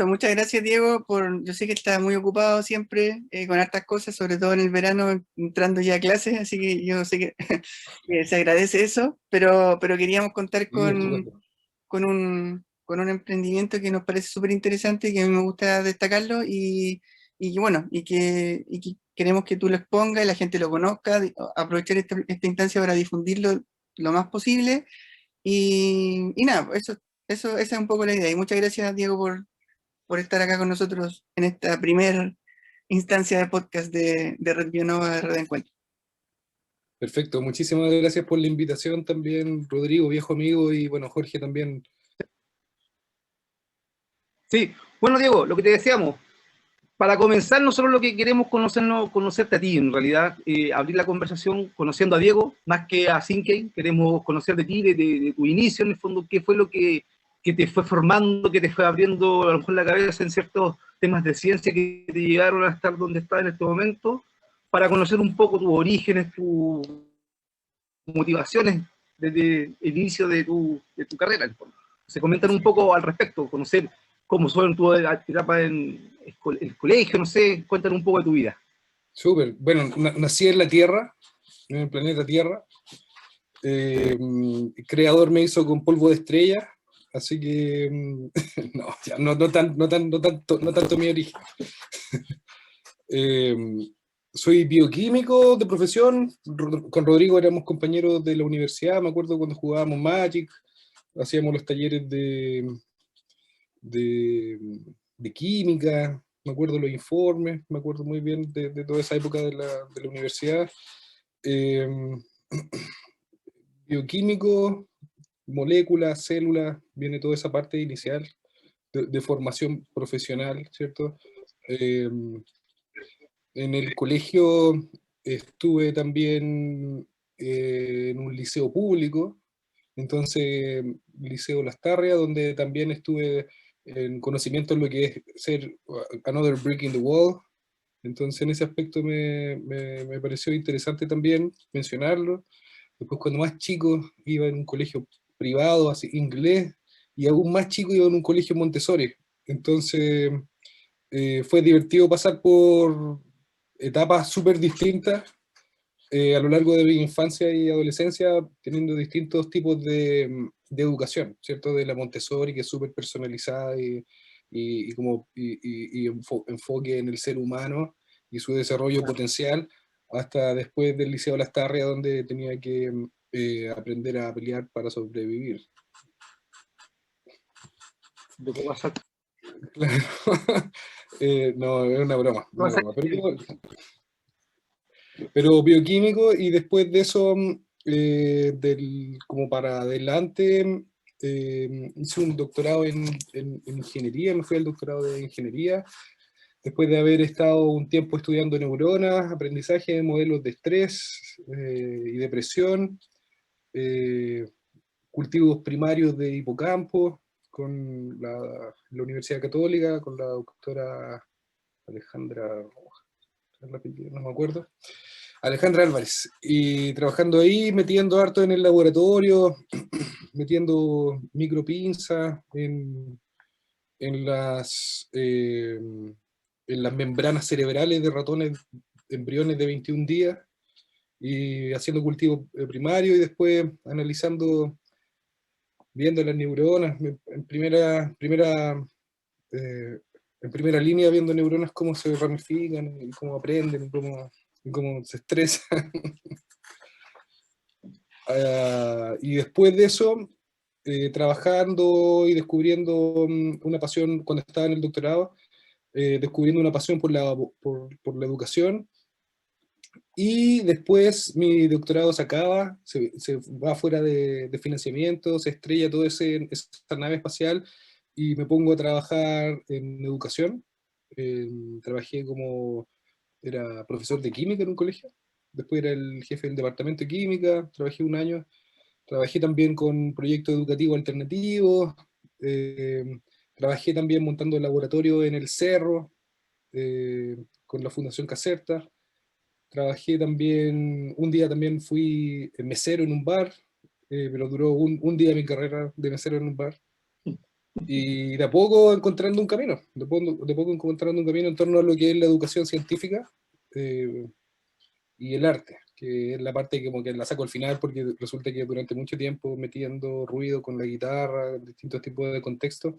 Muchas gracias, Diego, yo sé que estás muy ocupado siempre con hartas cosas, sobre todo en el verano, entrando ya a clases, así que yo sé que, que se agradece eso, pero queríamos contar Sí, estupendo. con un emprendimiento que nos parece súper interesante y que a mí me gusta destacarlo y bueno, y que queremos que tú lo expongas y la gente lo conozca, aprovechar esta instancia para difundirlo lo más posible y nada, esa es un poco la idea. Y muchas gracias, Diego, por estar acá con nosotros en esta primera instancia de podcast de Red Bionova de Red Encuentro. Perfecto, muchísimas gracias por la invitación también, Rodrigo, viejo amigo, y bueno, Jorge también. Sí, bueno Diego, lo que te decíamos, para comenzar nosotros lo que queremos conocerte a ti, en realidad, abrir la conversación conociendo a Diego, más que a Sinkei, queremos conocer de ti, de tu inicio, en el fondo, qué fue lo que te fue formando, que te fue abriendo a lo mejor la cabeza en ciertos temas de ciencia que te llegaron a estar donde estás en este momento, para conocer un poco tus orígenes, tus motivaciones desde el inicio de tu carrera, en el fondo. Se comentan un poco al respecto, conocer cómo fue tu etapa en el colegio, no sé, cuéntanos un poco de tu vida. Súper, bueno, nací en la Tierra, en el planeta Tierra. El creador me hizo con polvo de estrella, así que no, ya, no tanto mi origen. Eh, Soy bioquímico de profesión, con Rodrigo éramos compañeros de la universidad, me acuerdo cuando jugábamos Magic, hacíamos los talleres de, de química, me acuerdo los informes, me acuerdo muy bien de toda esa época de la universidad. Eh, Bioquímico, moléculas, células, viene toda esa parte inicial de formación profesional, ¿cierto? Eh, en el colegio estuve también en un liceo público, entonces Liceo Lastarria, donde también estuve en conocimiento en lo que es ser another brick in the wall. Entonces en ese aspecto me pareció interesante también mencionarlo. Después cuando más chico iba en un colegio privado, así inglés, y aún más chico iba en un colegio Montessori. Entonces fue divertido pasar por etapas súper distintas a lo largo de mi infancia y adolescencia, teniendo distintos tipos de educación, ¿cierto? De la Montessori, que es súper personalizada y enfoque en el ser humano y su desarrollo potencial, hasta después del Liceo Lastarria, donde tenía que aprender a pelear para sobrevivir. ¿De qué pasa? Claro. No, es una broma, una broma. Pero bioquímico, y después de eso, como para adelante, hice un doctorado en ingeniería, me fui al doctorado de ingeniería, después de haber estado un tiempo estudiando neuronas, aprendizaje de modelos de estrés y depresión, eh, cultivos primarios de hipocampo, con la Universidad Católica, con la doctora Alejandra, no me acuerdo, Alejandra Álvarez, y trabajando ahí, metiendo harto en el laboratorio, metiendo micropinzas en las, eh, en las membranas cerebrales de ratones, embriones de 21 días, y haciendo cultivo primario, y después analizando, viendo las neuronas, eh, en primera línea, viendo neuronas cómo se ramifican, y cómo aprenden, y cómo se estresan. Y después de eso, trabajando y descubriendo una pasión cuando estaba en el doctorado, descubriendo una pasión por la educación, y después mi doctorado se acaba, se va fuera de financiamiento, se estrella toda esa nave espacial, y me pongo a trabajar en educación. Trabajé era profesor de química en un colegio, después era el jefe del departamento de química, trabajé un año. Trabajé también con proyectos educativos alternativos, eh, trabajé también montando laboratorio en el Cerro, con la Fundación Caserta. Trabajé también, un día también fui mesero en un bar, pero duró un día mi carrera de mesero en un bar. Y de a poco encontrando un camino, de poco encontrando un camino en torno a lo que es la educación científica y el arte, que es la parte que como que la saco al final porque resulta que durante mucho tiempo metiendo ruido con la guitarra, distintos tipos de contextos,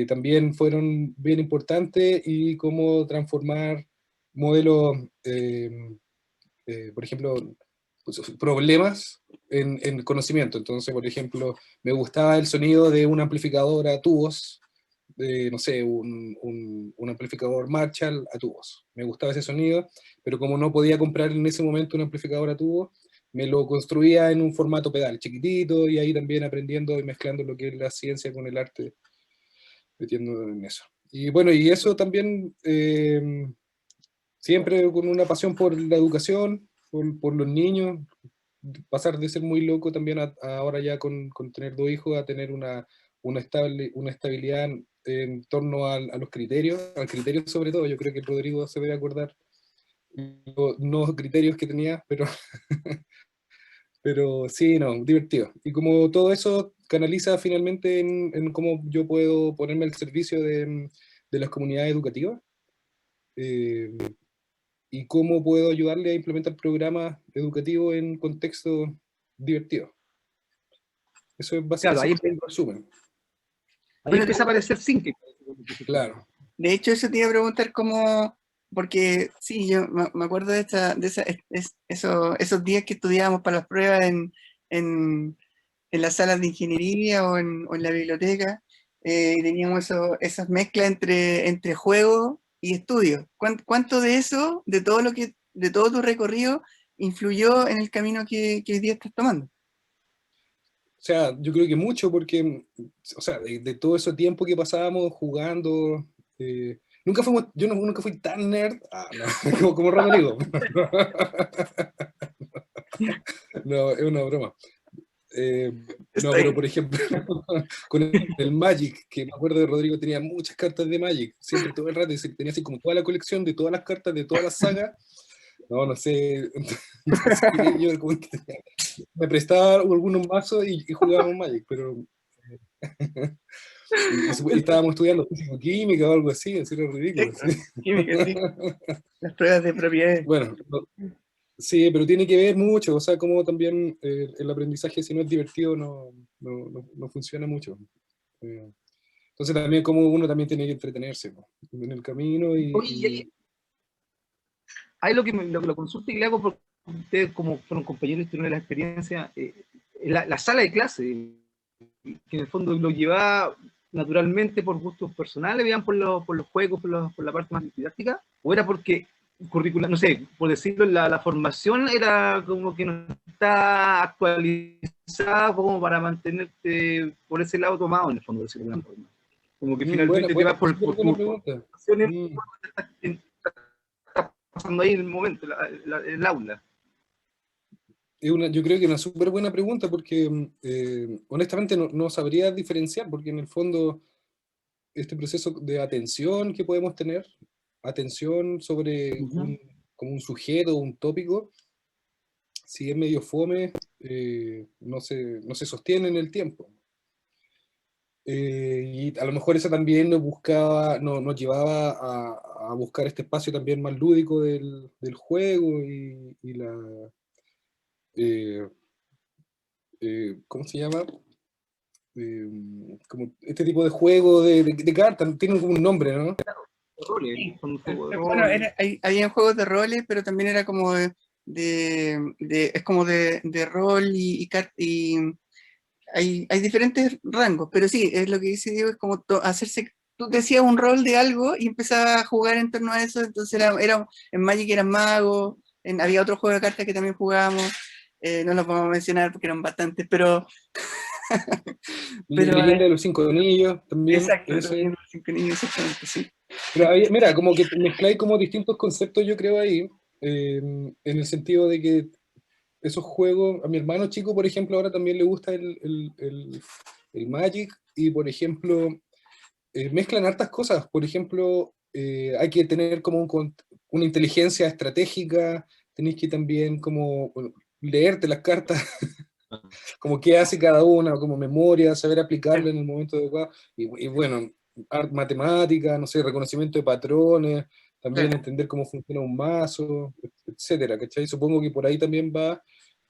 también fueron bien importantes y cómo transformar modelos, por ejemplo, pues, problemas en conocimiento. Entonces, por ejemplo, me gustaba el sonido de un amplificador a tubos, de, no sé, un amplificador Marshall a tubos. Me gustaba ese sonido, pero como no podía comprar en ese momento un amplificador a tubos, me lo construía en un formato pedal chiquitito y ahí también aprendiendo y mezclando lo que es la ciencia con el arte, metiendo en eso. Y bueno, y eso también, siempre con una pasión por la educación, por los niños, pasar de ser muy loco también a ahora ya con tener 2 hijos, a tener una estabilidad en torno a los criterios, al criterio sobre todo. Yo creo que Rodrigo se debe acordar los nuevos criterios que tenía, pero sí, no, divertido. Y como todo eso canaliza finalmente en cómo yo puedo ponerme al servicio de las comunidades educativas, eh, y cómo puedo ayudarle a implementar programas educativos en contextos divertidos. Eso es Claro, básicamente el resumen. ahí Bueno, empieza a aparecer Sync. Claro. de hecho, eso te iba a preguntar cómo, porque sí, yo me acuerdo esos días que estudiábamos para las pruebas en las salas de ingeniería o en la biblioteca, y teníamos esas mezclas entre juego y estudio. ¿Cuánto de eso, de todo tu recorrido, influyó en el camino que hoy día estás tomando? O sea, yo creo que mucho porque, o sea, de todo ese tiempo que pasábamos jugando, nunca fui tan nerd, no, como Rodrigo. No, es una broma. No, Está pero bien. por ejemplo, con el Magic, que me acuerdo de Rodrigo tenía muchas cartas de Magic, siempre todo el rato, y tenía así como toda la colección de todas las cartas de todas las sagas. No, no sé, entonces yo como que me prestaba algunos mazos y jugábamos Magic, pero y estábamos estudiando físico-química o algo así era ridículo. Exacto. ¿Sí? Química, sí. Las pruebas de propiedades. Bueno, sí, pero tiene que ver mucho, o sea, como también el aprendizaje, si no es divertido, no funciona mucho. Entonces también como uno también tiene que entretenerse, ¿no?, en el camino Oye, ahí lo consulto y le hago porque ustedes como fueron compañeros y tuvieron la experiencia, la sala de clase, que en el fondo lo llevaba naturalmente por gustos personales, veían por los juegos, por la parte más didáctica, o era porque curricular, no sé, por decirlo, la formación era como que no está actualizada como para mantenerte por ese lado tomado en el fondo, de decirlo de alguna forma. Como que finalmente te vas súper por buena tus pregunta. pasiones, pasando ahí en el momento, el aula. Yo creo que es una súper buena pregunta porque honestamente no sabría diferenciar, porque en el fondo este proceso de atención que podemos tener, atención sobre como un sujeto, un tópico, si es medio fome, no se sostiene en el tiempo. Y a lo mejor eso también nos llevaba a buscar este espacio también más lúdico del juego y eh, ¿cómo se llama? Como este tipo de juego de cartas, tiene como un nombre, ¿no? Roles, Sí. con un juego de Bueno, rol. había juegos de roles, pero también era como es como de rol y hay diferentes rangos, pero sí, es lo que dice Diego, es como hacerse, tú decías un rol de algo y empezabas a jugar en torno a eso, entonces en Magic eran magos, había otro juego de cartas que también jugábamos, no los vamos a mencionar porque eran bastantes, pero Leyenda de los Cinco Anillos también, exacto, ese. los cinco niños, exactamente, sí. Pero mira, como que mezcláis como distintos conceptos, yo creo ahí, en el sentido de que esos juegos, a mi hermano chico, por ejemplo, ahora también le gusta el Magic, y por ejemplo, mezclan hartas cosas. Por ejemplo, hay que tener como una inteligencia estratégica, tenéis que también como bueno, leerte las cartas como qué hace cada una, como memoria, saber aplicarla en el momento adecuado, y bueno, matemática, no sé, reconocimiento de patrones, también Claro. entender cómo funciona un mazo, etcétera, ¿cachai? Supongo que por ahí también va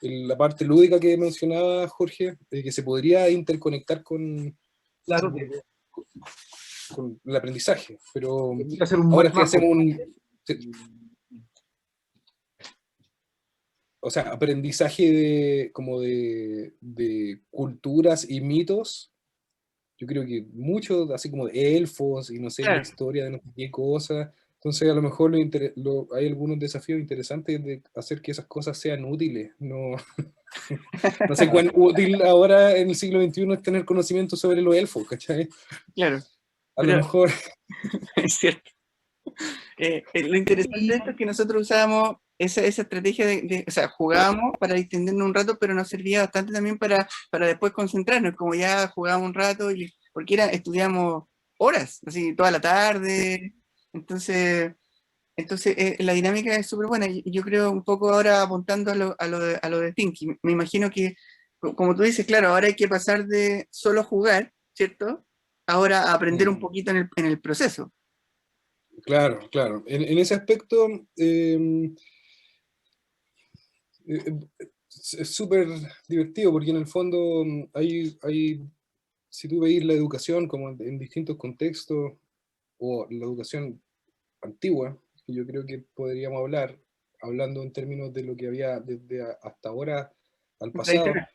la parte lúdica que mencionaba Jorge, que se podría interconectar Claro, con el aprendizaje, pero hay que hacer un ahora match si bajo. hacemos o sea, aprendizaje como de culturas y mitos, yo creo que muchos, así como de elfos y no sé, la Claro. historia de no sé qué cosa. Entonces, a lo mejor hay algunos desafíos interesantes de hacer que esas cosas sean útiles. No, no sé cuán útil ahora en el siglo XXI es tener conocimiento sobre los elfos, ¿cachai? Claro, A lo pero mejor, es cierto. Lo interesante de esto es que nosotros usábamos esa estrategia o sea, jugábamos para distendernos un rato, pero nos servía bastante también para después concentrarnos, como ya jugábamos un rato, porque estudiamos horas, así toda la tarde, entonces, la dinámica es súper buena, y yo creo un poco ahora apuntando a lo de Tinky, me imagino que, como tú dices, claro, ahora hay que pasar de solo jugar, ¿cierto? Ahora a aprender un poquito en el proceso. claro, claro. En ese aspecto, es súper divertido porque en el fondo si tú veis la educación como en distintos contextos, o la educación antigua, que yo creo que podríamos hablar, hablando en términos de lo que había desde hasta ahora al pasado, Tradicional.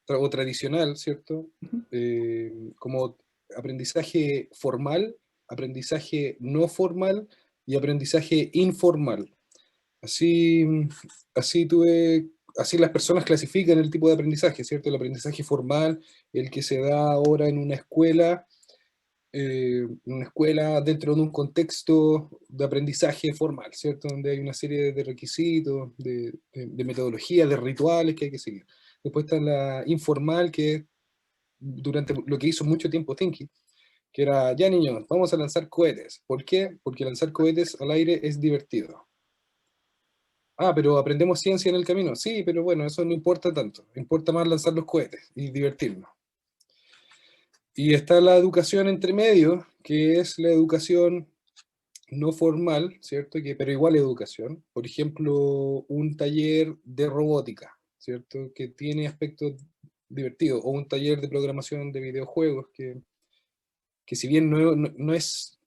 o tradicional, ¿cierto? Ujú. Como aprendizaje formal, aprendizaje no formal y aprendizaje informal. Así, así tuve, así las personas clasifican el tipo de aprendizaje, ¿cierto? El aprendizaje formal, el que se da ahora en una escuela dentro de un contexto de aprendizaje formal, ¿cierto? Donde hay una serie de requisitos, de metodologías, de rituales que hay que seguir. Después está la informal, que es durante lo que hizo mucho tiempo Tinky, que era, ya niños, vamos a lanzar cohetes. ¿Por qué? Porque lanzar cohetes al aire es divertido. Ah, pero aprendemos ciencia en el camino. Sí, pero bueno, eso no importa tanto. Importa más lanzar los cohetes y divertirnos. Y está la educación entre medio, que es la educación no formal, ¿cierto? Pero igual educación. Por ejemplo, un taller de robótica, ¿cierto? Que tiene aspectos divertidos. O un taller de programación de videojuegos, que si bien no es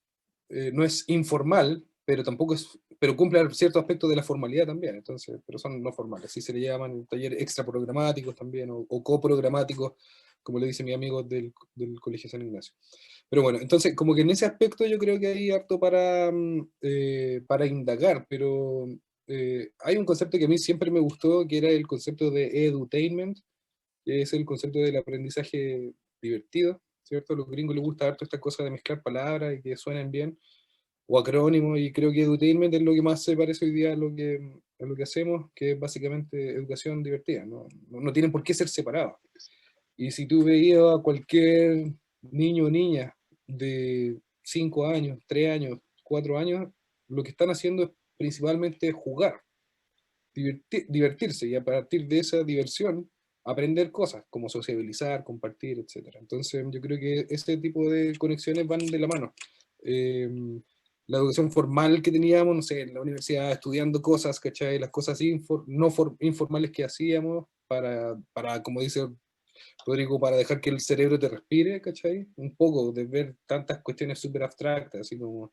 informal, pero tampoco pero cumple ciertos aspectos de la formalidad también, entonces, pero son no formales, así se le llaman talleres extra programáticos también, o coprogramáticos, como le dice mi amigo del Colegio San Ignacio. Pero bueno, entonces, como que en ese aspecto yo creo que hay harto para indagar, pero hay un concepto que a mí siempre me gustó, que era el concepto de edutainment, que es el concepto del aprendizaje divertido, ¿cierto? A los gringos les gusta harto esta cosa de mezclar palabras y que suenen bien, o acrónimos, y creo que edutainment es lo que más se parece hoy día a lo que hacemos, que es básicamente educación divertida, no tienen por qué ser separados. Y si tú veías a cualquier niño o niña de 5 años, 3 años, 4 años, lo que están haciendo es principalmente jugar, divertirse, y a partir de esa diversión aprender cosas como sociabilizar, compartir, etc. Entonces yo creo que ese tipo de conexiones van de la mano. Eh, la educación formal que teníamos, no sé, en la universidad estudiando cosas, ¿cachai? Las cosas informales que hacíamos como dice Rodrigo, para dejar que el cerebro te respire, ¿cachai? Un poco de ver tantas cuestiones súper abstractas, así como,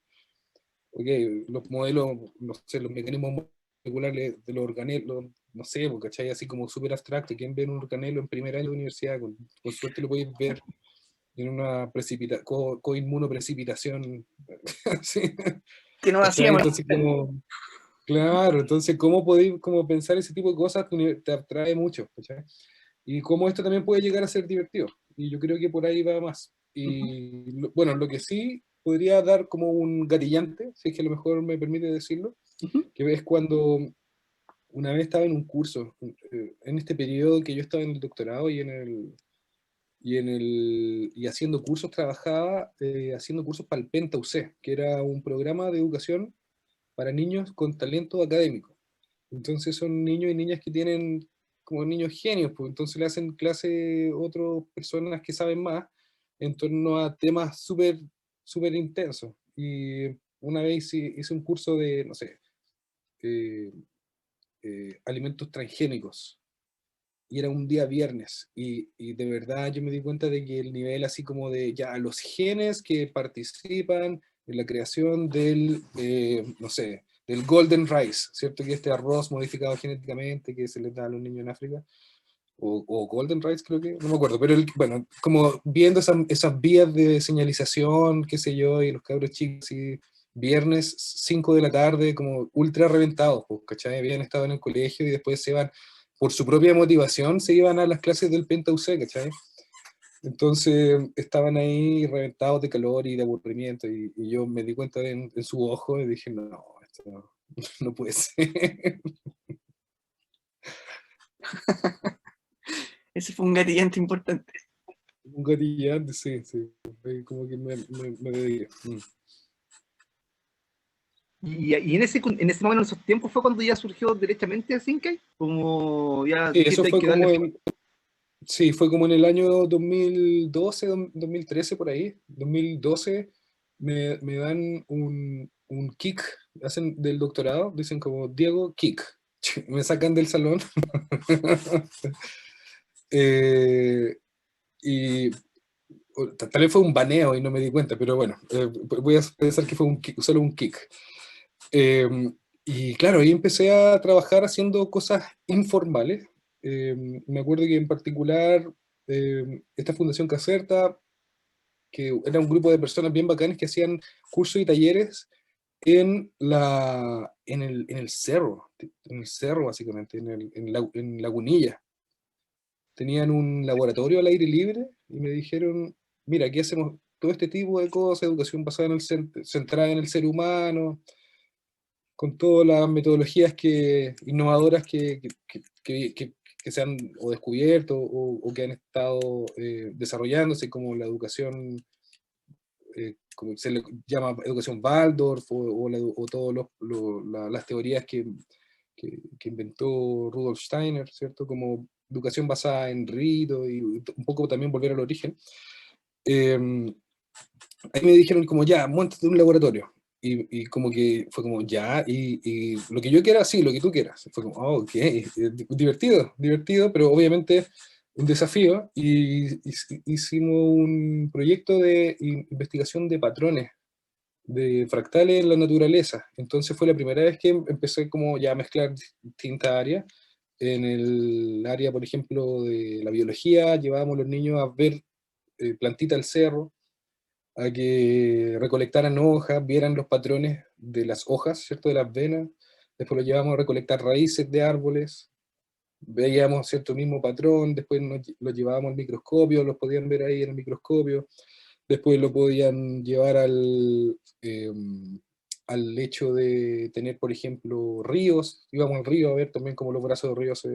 ok, los modelos, no sé, los mecanismos moleculares de los organelos, no sé, ¿cachai? Así como súper abstracto. ¿Quién ve un organelo en primer año de universidad? Con suerte lo podéis ver en una coinmunoprecipitación. ¿Sí? Que no ¿Cachai? hacíamos. Entonces, como, claro, entonces, ¿cómo podéis como pensar ese tipo de cosas? Te atrae mucho, ¿cachai? Y cómo esto también puede llegar a ser divertido. Y yo creo que por ahí va más. Ujú, Y bueno, lo que sí podría dar como un gatillante, si es que a lo mejor me permite decirlo, ujú. que es cuando una vez estaba en un curso, en este periodo que yo estaba en el doctorado y haciendo cursos, trabajaba haciendo cursos para el Penta UC, que era un programa de educación para niños con talento académico. Entonces son niños y niñas que tienen como niños genios, pues entonces le hacen clase otras personas que saben más en torno a temas súper súper intensos. Y una vez hice un curso de, no sé, eh, alimentos transgénicos, y era un día viernes, y de verdad yo me di cuenta de que el nivel así como de ya los genes que participan en la creación del, no sé, del golden rice, ¿cierto? Que este arroz modificado genéticamente que se les da a los niños en África, o golden rice creo que, no me acuerdo, pero bueno, como viendo esas vías de señalización, qué sé yo, y los cabros chicos, y viernes 5 de la tarde, como ultra reventados, pues, ¿cachai? Habían estado en el colegio y después se iban, por su propia motivación, se iban a las clases del Penta UC, ¿cachai? Entonces estaban ahí reventados de calor y de aburrimiento, y yo me di cuenta en su ojo y dije, no, esto no puede ser. Ese fue un gatillante importante. Un gatillante, sí, sí. Ahí como que me dediqué. Y en ese momento, en esos tiempos, fue cuando ya surgió derechamente Sinkei, como ya Sí, eso dijiste hay fue que darle. sí, fue como en el año 2012, 2013 por ahí. 2012 me dan un kick, hacen del doctorado, dicen como Diego kick. Me sacan del salón. Eh, y tal vez fue un baneo y no me di cuenta, pero bueno, voy a pensar que fue solo un kick. Eh, y claro, ahí empecé a trabajar haciendo cosas informales. Eh, Me acuerdo que en particular esta Fundación Caserta, que era un grupo de personas bien bacanas que hacían cursos y talleres en el cerro básicamente, en Lagunilla. Tenían un laboratorio al aire libre y me dijeron, mira, aquí hacemos todo este tipo de cosas, educación basada en centrada en el ser humano, con todas las metodologías innovadoras que se han o descubierto o que han estado desarrollándose, como la educación, como se le llama educación Waldorf, o todas las teorías que inventó Rudolf Steiner, ¿cierto? Como educación basada en rito y un poco también volver al origen. Eh, Ahí me dijeron como ya, montate un laboratorio. Y como que fue como ya, y lo que yo quiera, sí, lo que tú quieras. Fue como, oh, ok, divertido, divertido, pero obviamente un desafío. Y hicimos un proyecto de investigación de patrones, de fractales en la naturaleza. Entonces fue la primera vez que empecé como ya a mezclar distintas áreas. En el área, por ejemplo, de la biología, llevábamos a los niños a ver plantita del cerro, a que recolectaran hojas, vieran los patrones de las hojas, ¿cierto? De las venas. Después los llevamos a recolectar raíces de árboles, veíamos cierto mismo patrón, después los llevábamos al microscopio, los podían ver ahí en el microscopio, después lo podían llevar al hecho de tener, por ejemplo, ríos, íbamos al río a ver también cómo los brazos de ríos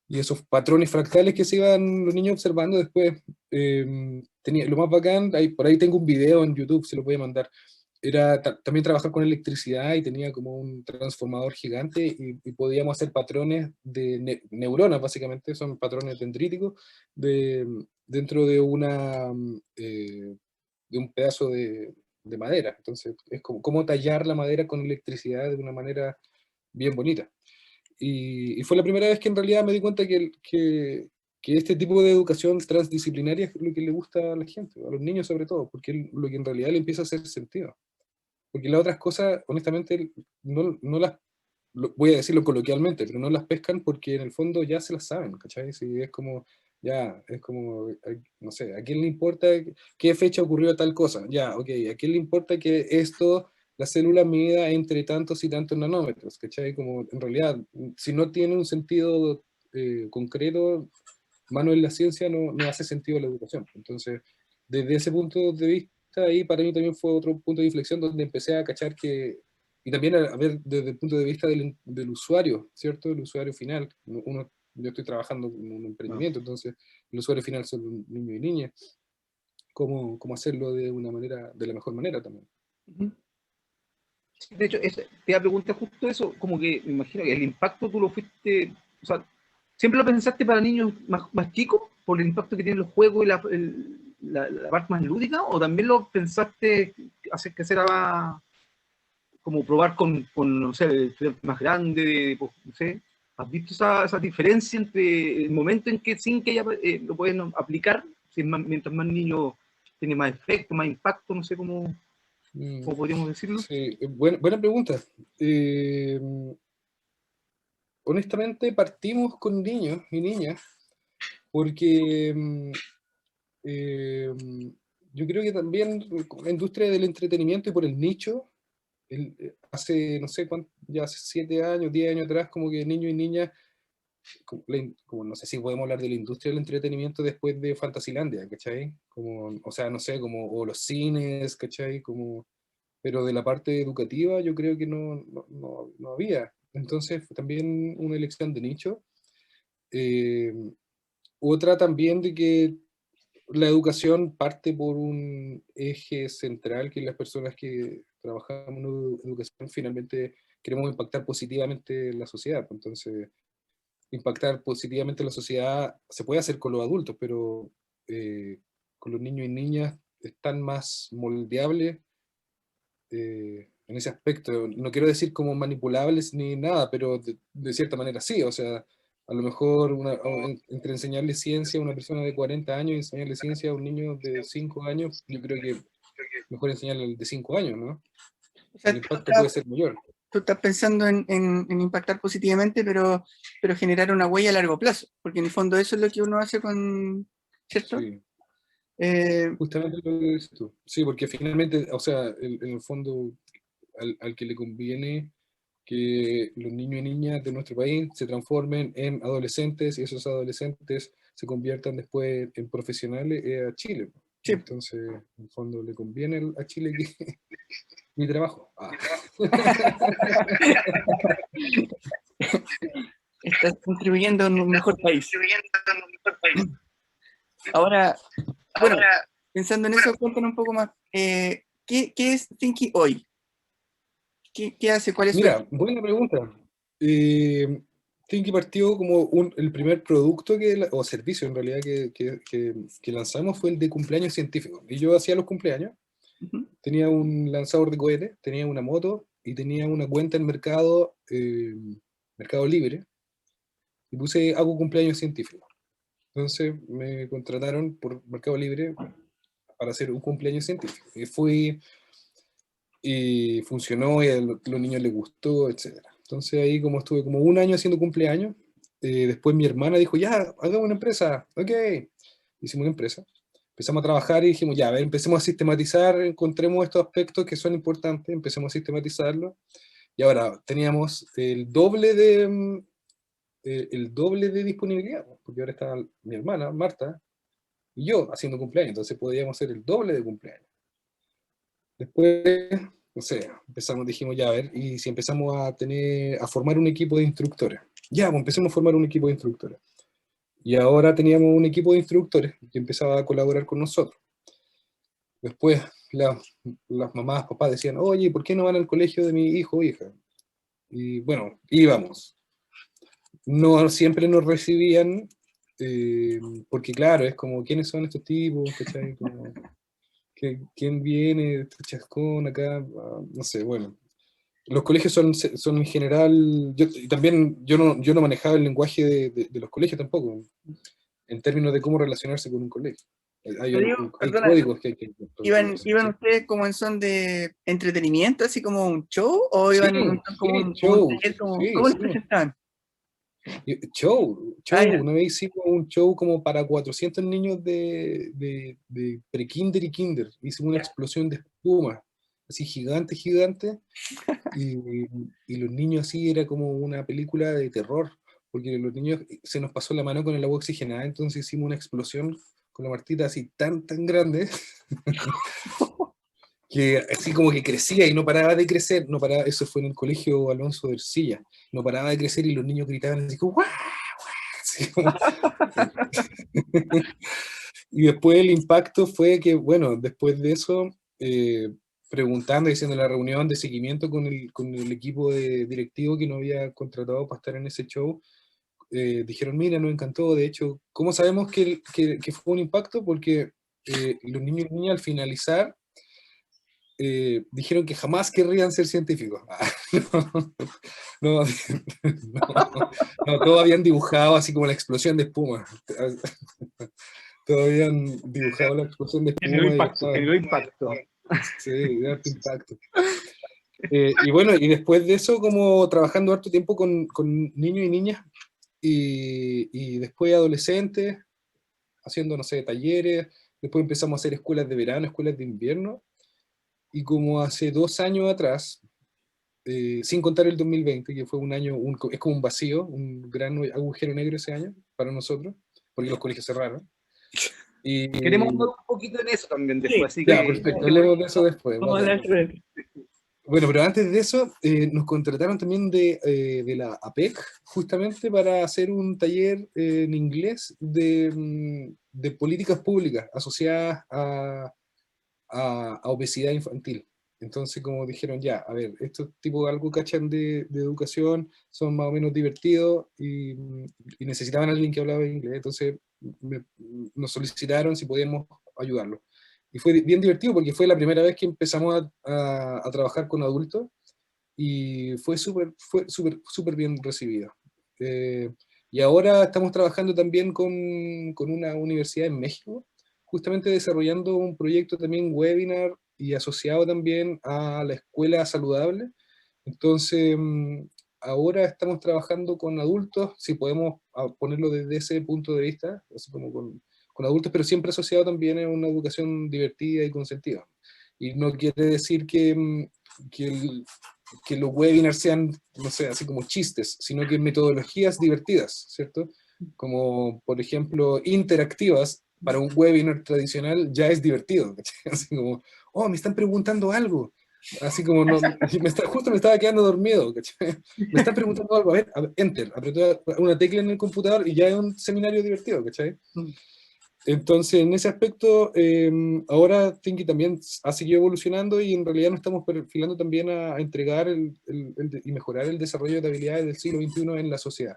y esos patrones fractales que se iban los niños observando después. Tenía, lo más bacán, por ahí tengo un video en YouTube, se lo voy a mandar, era también trabajar con electricidad y tenía como un transformador gigante y podíamos hacer patrones de neuronas, básicamente, son patrones dendríticos, dentro de un pedazo de madera. Entonces, es como cómo tallar la madera con electricidad de una manera bien bonita. Y fue la primera vez que en realidad me di cuenta que este tipo de educación transdisciplinaria es lo que le gusta a la gente, a los niños sobre todo, porque es lo que en realidad le empieza a hacer sentido. Porque las otras cosas, honestamente, no las, voy a decirlo coloquialmente, pero no las pescan porque en el fondo ya se las saben, ¿cachai? Si es como, ya, es como, no sé, ¿a quién le importa qué fecha ocurrió tal cosa? Ya, ok, ¿a quién le importa que esto, la célula mida entre tantos y tantos nanómetros? ¿Cachai? Como, en realidad, si no tiene un sentido concreto, mano en la ciencia, no hace sentido la educación. Entonces, desde ese punto de vista, ahí para mí también fue otro punto de inflexión donde empecé a cachar y también a ver desde el punto de vista del usuario, ¿cierto? El usuario final. Yo estoy trabajando en un emprendimiento, entonces el usuario final son niños y niñas. Cómo hacerlo de una manera, de la mejor manera también. De hecho, te iba a preguntar justo eso, como que me imagino que el impacto tú lo fuiste, o sea, ¿Siempre lo pensaste para niños más chicos, por el impacto que tienen los juegos y la parte más lúdica? ¿O también lo pensaste hacer que será más, como probar con no sé, estudiantes más grandes, pues, no sé? ¿Has visto esa diferencia entre el momento en que sin que ya lo pueden aplicar, si es mientras más niños tiene más efecto, más impacto, no sé cómo podríamos decirlo? Sí, buena pregunta. Eh, Honestamente partimos con niños y niñas porque eh, yo creo que también la industria del entretenimiento y por el nicho, hace, no sé cuánto, ya hace 7 años, 10 años atrás, como que niños y niñas, como no sé si podemos hablar de la industria del entretenimiento después de Fantasilandia, ¿cachai? Como, o sea, no sé, como, o los cines, ¿cachai? Como, pero de la parte educativa yo creo que no había. Entonces fue también una elección de nicho. Eh, Otra también de que la educación parte por un eje central, que las personas que trabajamos en educación finalmente queremos impactar positivamente en la sociedad. Entonces, impactar positivamente en la sociedad se puede hacer con los adultos, pero con los niños y niñas están más moldeables en ese aspecto. No quiero decir como manipulables ni nada, pero de cierta manera sí. O sea, a lo mejor entre enseñarle ciencia a una persona de 40 años y enseñarle ciencia a un niño de 5 años, yo creo que mejor enseñarle al de 5 años, ¿no? O El sea, impacto puede ser mayor. tú estás pensando en impactar positivamente, pero generar una huella a largo plazo, porque en el fondo eso es lo que uno hace con, ¿cierto? Sí, Eh, justamente lo que dices tú. Sí, porque finalmente, o sea, en el fondo, al que le conviene que los niños y niñas de nuestro país se transformen en adolescentes y esos adolescentes se conviertan después en profesionales a Chile. sí, Entonces, en el fondo, le conviene a Chile que mi trabajo. estás contribuyendo en un mejor país. Ahora, bueno, pensando en eso, cuéntanos un poco más. ¿Qué es Thinky hoy? ¿Qué hace? ¿Cuál es su Mira, buena pregunta. Thinky partió como el primer producto o servicio en realidad que lanzamos fue el de cumpleaños científicos. Y yo hacía los cumpleaños. Ujú. Tenía un lanzador de cohetes, tenía una moto y tenía una cuenta en Mercado Libre, y puse hago cumpleaños científicos. Entonces me contrataron por Mercado Libre para hacer un cumpleaños científico. Y fui, y funcionó, y a los niños les gustó, etc. Entonces ahí como estuve como un año haciendo cumpleaños, después mi hermana dijo, ya, hagamos una empresa, ok. Hicimos una empresa. Empezamos a trabajar y dijimos, ya, a ver, empecemos a sistematizar, encontremos estos aspectos que son importantes, empecemos a sistematizarlos. Y ahora teníamos el doble de disponibilidad, porque ahora estaba mi hermana, Marta, y yo haciendo cumpleaños, entonces podíamos hacer el doble de cumpleaños. Después, no sé, dijimos, ya, a ver, y si empezamos a formar un equipo de instructores. Ya, pues empecemos a formar un equipo de instructores. Y ahora teníamos un equipo de instructores que empezaba a colaborar con nosotros. Después las mamás, papás decían, oye, ¿por qué no van al colegio de mi hijo o hija? Y bueno, íbamos. No siempre nos recibían, porque claro, es como, ¿quiénes son estos tipos? ¿Cachai? Como, ¿quién viene? Este chascón acá, no sé, bueno. Los colegios son en general, y también yo no manejaba el lenguaje de los colegios tampoco, en términos de cómo relacionarse con un colegio. Hay, Lo digo, hay perdona, códigos que hay que reconocer, ¿iban ¿sí? ustedes como en son de entretenimiento, así como un show, o Sí, iban en son como sí, como un show, taller, sí, cómo les sí. presentaban? Show. Ah, ya. Una vez hicimos un show como para 400 niños de pre-kinder y kinder. Hicimos una Ya. explosión de espuma, así gigante, gigante, y, y los niños así era como una película de terror, porque los niños se nos pasó la mano con el agua oxigenada, entonces hicimos una explosión con la Martita así tan grande, que así como que crecía y no paraba de crecer, no paraba, eso fue en el colegio Alonso de Ercilla, no paraba de crecer y los niños gritaban así como, ¡guau! Así como, y después el impacto fue que, bueno, después de eso, preguntando y haciendo la reunión de seguimiento con el equipo directivo que nos había contratado para estar en ese show, dijeron, mira, nos encantó. De hecho, ¿cómo sabemos que fue un impacto? Porque los niños y niñas al finalizar dijeron que jamás querrían ser científicos. No, no, todos habían dibujado así como la explosión de espuma. Todos habían dibujado la explosión de Generó espuma y impacto, generó impacto. sí, de harto impacto. Y bueno, y después de eso, como trabajando harto tiempo con niños y niñas, y después adolescentes, haciendo, no sé, talleres, después empezamos a hacer escuelas de verano, escuelas de invierno, y como hace 2 años atrás, sin contar el 2020, que fue un año, es como un vacío, un gran agujero negro ese año para nosotros, porque los colegios cerraron. Y, Queremos hablar un poquito en eso también después, Sí, así ya, que... perfecto, hablemos de eso después. Vamos a hablar sobre eso. Bueno, pero antes de eso, nos contrataron también de la APEC, justamente para hacer un taller en inglés de políticas públicas asociadas a obesidad infantil. Entonces, como dijeron, ya, a ver, estos tipos algo cachan de educación, son más o menos divertidos y necesitaban a alguien que hablaba inglés. Entonces, nos solicitaron si podíamos ayudarlos. Y fue bien divertido porque fue la primera vez que empezamos a trabajar con adultos y fue súper bien recibido. Y ahora estamos trabajando también con una universidad en México, justamente desarrollando un proyecto también webinar y asociado también a la escuela saludable. Entonces, ahora estamos trabajando con adultos, si podemos ponerlo desde ese punto de vista, así como con adultos, pero siempre asociado también a una educación divertida y consentida. Y no quiere decir que los webinars sean, no sé, así como chistes, sino que metodologías divertidas, ¿cierto? Como, por ejemplo, interactivas para un webinar tradicional ya es divertido, ¿cachai? Así como, oh, me están preguntando algo. Así como, no, justo me estaba quedando dormido, ¿cachai? Me están preguntando algo, a ver, enter, apretó una tecla en el computador y ya es un seminario divertido, ¿cachai? Entonces, en ese aspecto, ahora Thinky también ha seguido evolucionando y en realidad nos estamos perfilando también a entregar y mejorar el desarrollo de habilidades del siglo XXI en la sociedad,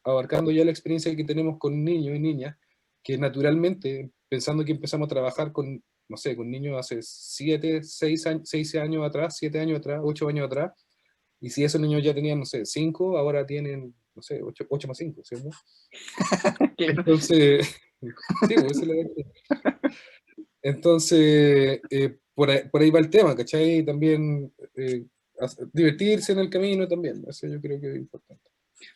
abarcando ya la experiencia que tenemos con niños y niñas, que naturalmente, pensando que empezamos a trabajar con, no sé, con niños hace 6 años atrás, 7 años atrás, 8 años atrás, y si esos niños ya tenían, no sé, 5, ahora tienen, no sé, 8 más 5, ¿cierto? Entonces, sí, pues esa es la verdad. Entonces, por ahí va el tema, ¿cachai? También divertirse en el camino también, eso yo creo que es importante.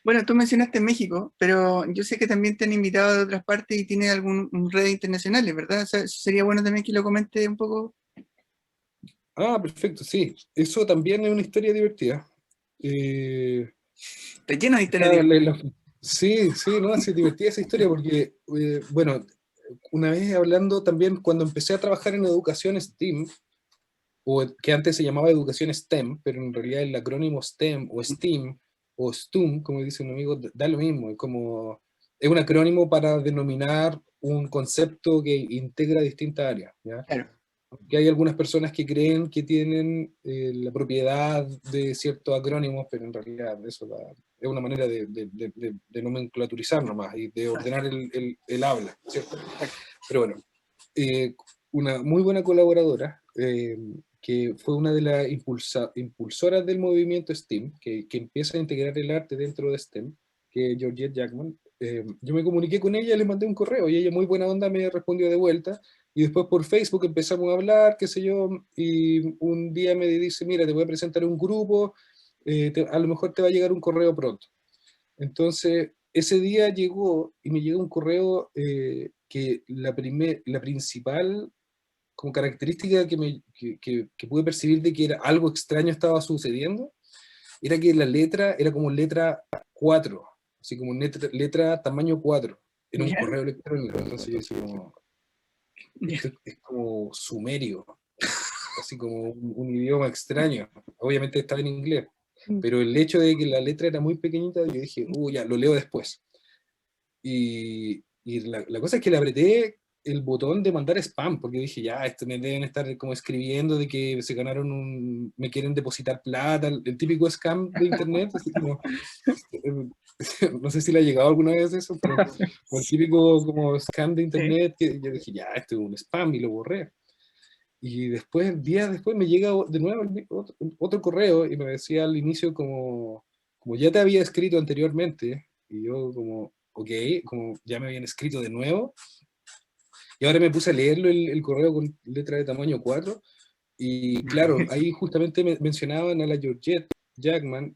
Bueno, tú mencionaste México, pero yo sé que también te han invitado de otras partes y tiene algún redes internacionales, ¿verdad? O sea, sería bueno también que lo comente un poco. Ah, perfecto, sí. Eso también es una historia divertida. Está lleno de historias. Sí, sí, no, es divertida esa historia porque, bueno, una vez hablando también, cuando empecé a trabajar en educación STEAM, o que antes se llamaba educación STEM, pero en realidad el acrónimo STEM o STEAM o STUM, como dice un amigo, da lo mismo, es un acrónimo para denominar un concepto que integra distintas áreas, ¿ya? Claro. Que hay algunas personas que creen que tienen la propiedad de ciertos acrónimos, pero en realidad eso es una manera de nomenclaturizar nomás y de ordenar el habla, ¿cierto? Pero bueno, una muy buena colaboradora, que fue una de las impulsoras del movimiento STEAM, que empieza a integrar el arte dentro de STEM, que es Georgette Jackman. Yo me comuniqué con ella, le mandé un correo y ella muy buena onda me respondió de vuelta. Y después por Facebook empezamos a hablar, qué sé yo, y un día me dice, mira, te voy a presentar un grupo, a lo mejor te va a llegar un correo pronto. Entonces, ese día llegó y me llegó un correo que la principal como característica que pude percibir de que era algo extraño estaba sucediendo, era que la letra era como letra 4, así como letra tamaño 4, en un correo electrónico. Entonces yo decía como, esto es como sumerio, así como un idioma extraño. Obviamente estaba en inglés, pero el hecho de que la letra era muy pequeñita, yo dije, ya, lo leo después. Y la cosa es que le apreté el botón de mandar spam, porque dije, ya, esto me deben estar como escribiendo de que se ganaron me quieren depositar plata, el típico scam de internet, así como, no sé si le ha llegado alguna vez eso, pero o el típico como scam de internet, que yo dije, ya, esto es un spam, y lo borré. Y después, días después, me llega de nuevo otro correo y me decía al inicio como ya te había escrito anteriormente, y yo como, ok, como ya me habían escrito de nuevo, y ahora me puse a leerlo el correo con letra de tamaño 4, y claro, ahí justamente mencionaban a la Georgette Jackman,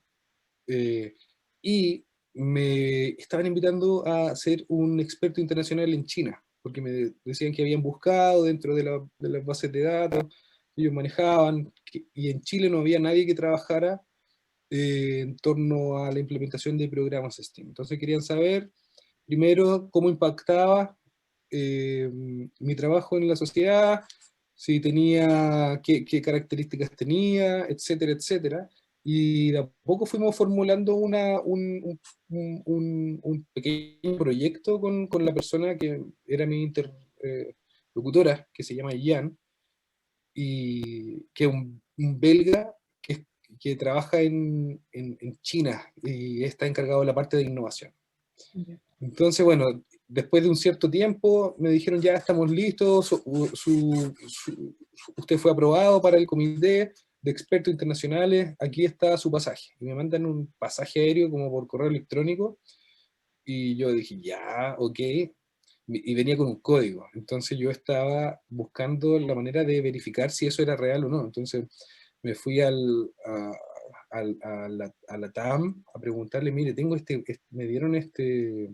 eh, y me estaban invitando a ser un experto internacional en China, porque me decían que habían buscado dentro de las bases de datos que ellos manejaban, y en Chile no había nadie que trabajara en torno a la implementación de programas STEAM. Entonces querían saber, primero, cómo impactaba mi trabajo en la sociedad, si tenía, qué características tenía, etcétera, etcétera. Y de a poco fuimos formulando un pequeño proyecto con la persona que era mi interlocutora, que se llama Ian, y que es un belga que trabaja en China y está encargado de la parte de innovación. Entonces, bueno, después de un cierto tiempo me dijeron, ya estamos listos, usted fue aprobado para el comité de expertos internacionales, aquí está su pasaje. Y me mandan un pasaje aéreo como por correo electrónico, y yo dije, ya, ok, y venía con un código. Entonces yo estaba buscando la manera de verificar si eso era real o no. Entonces me fui a la TAM a preguntarle, mire, tengo me dieron este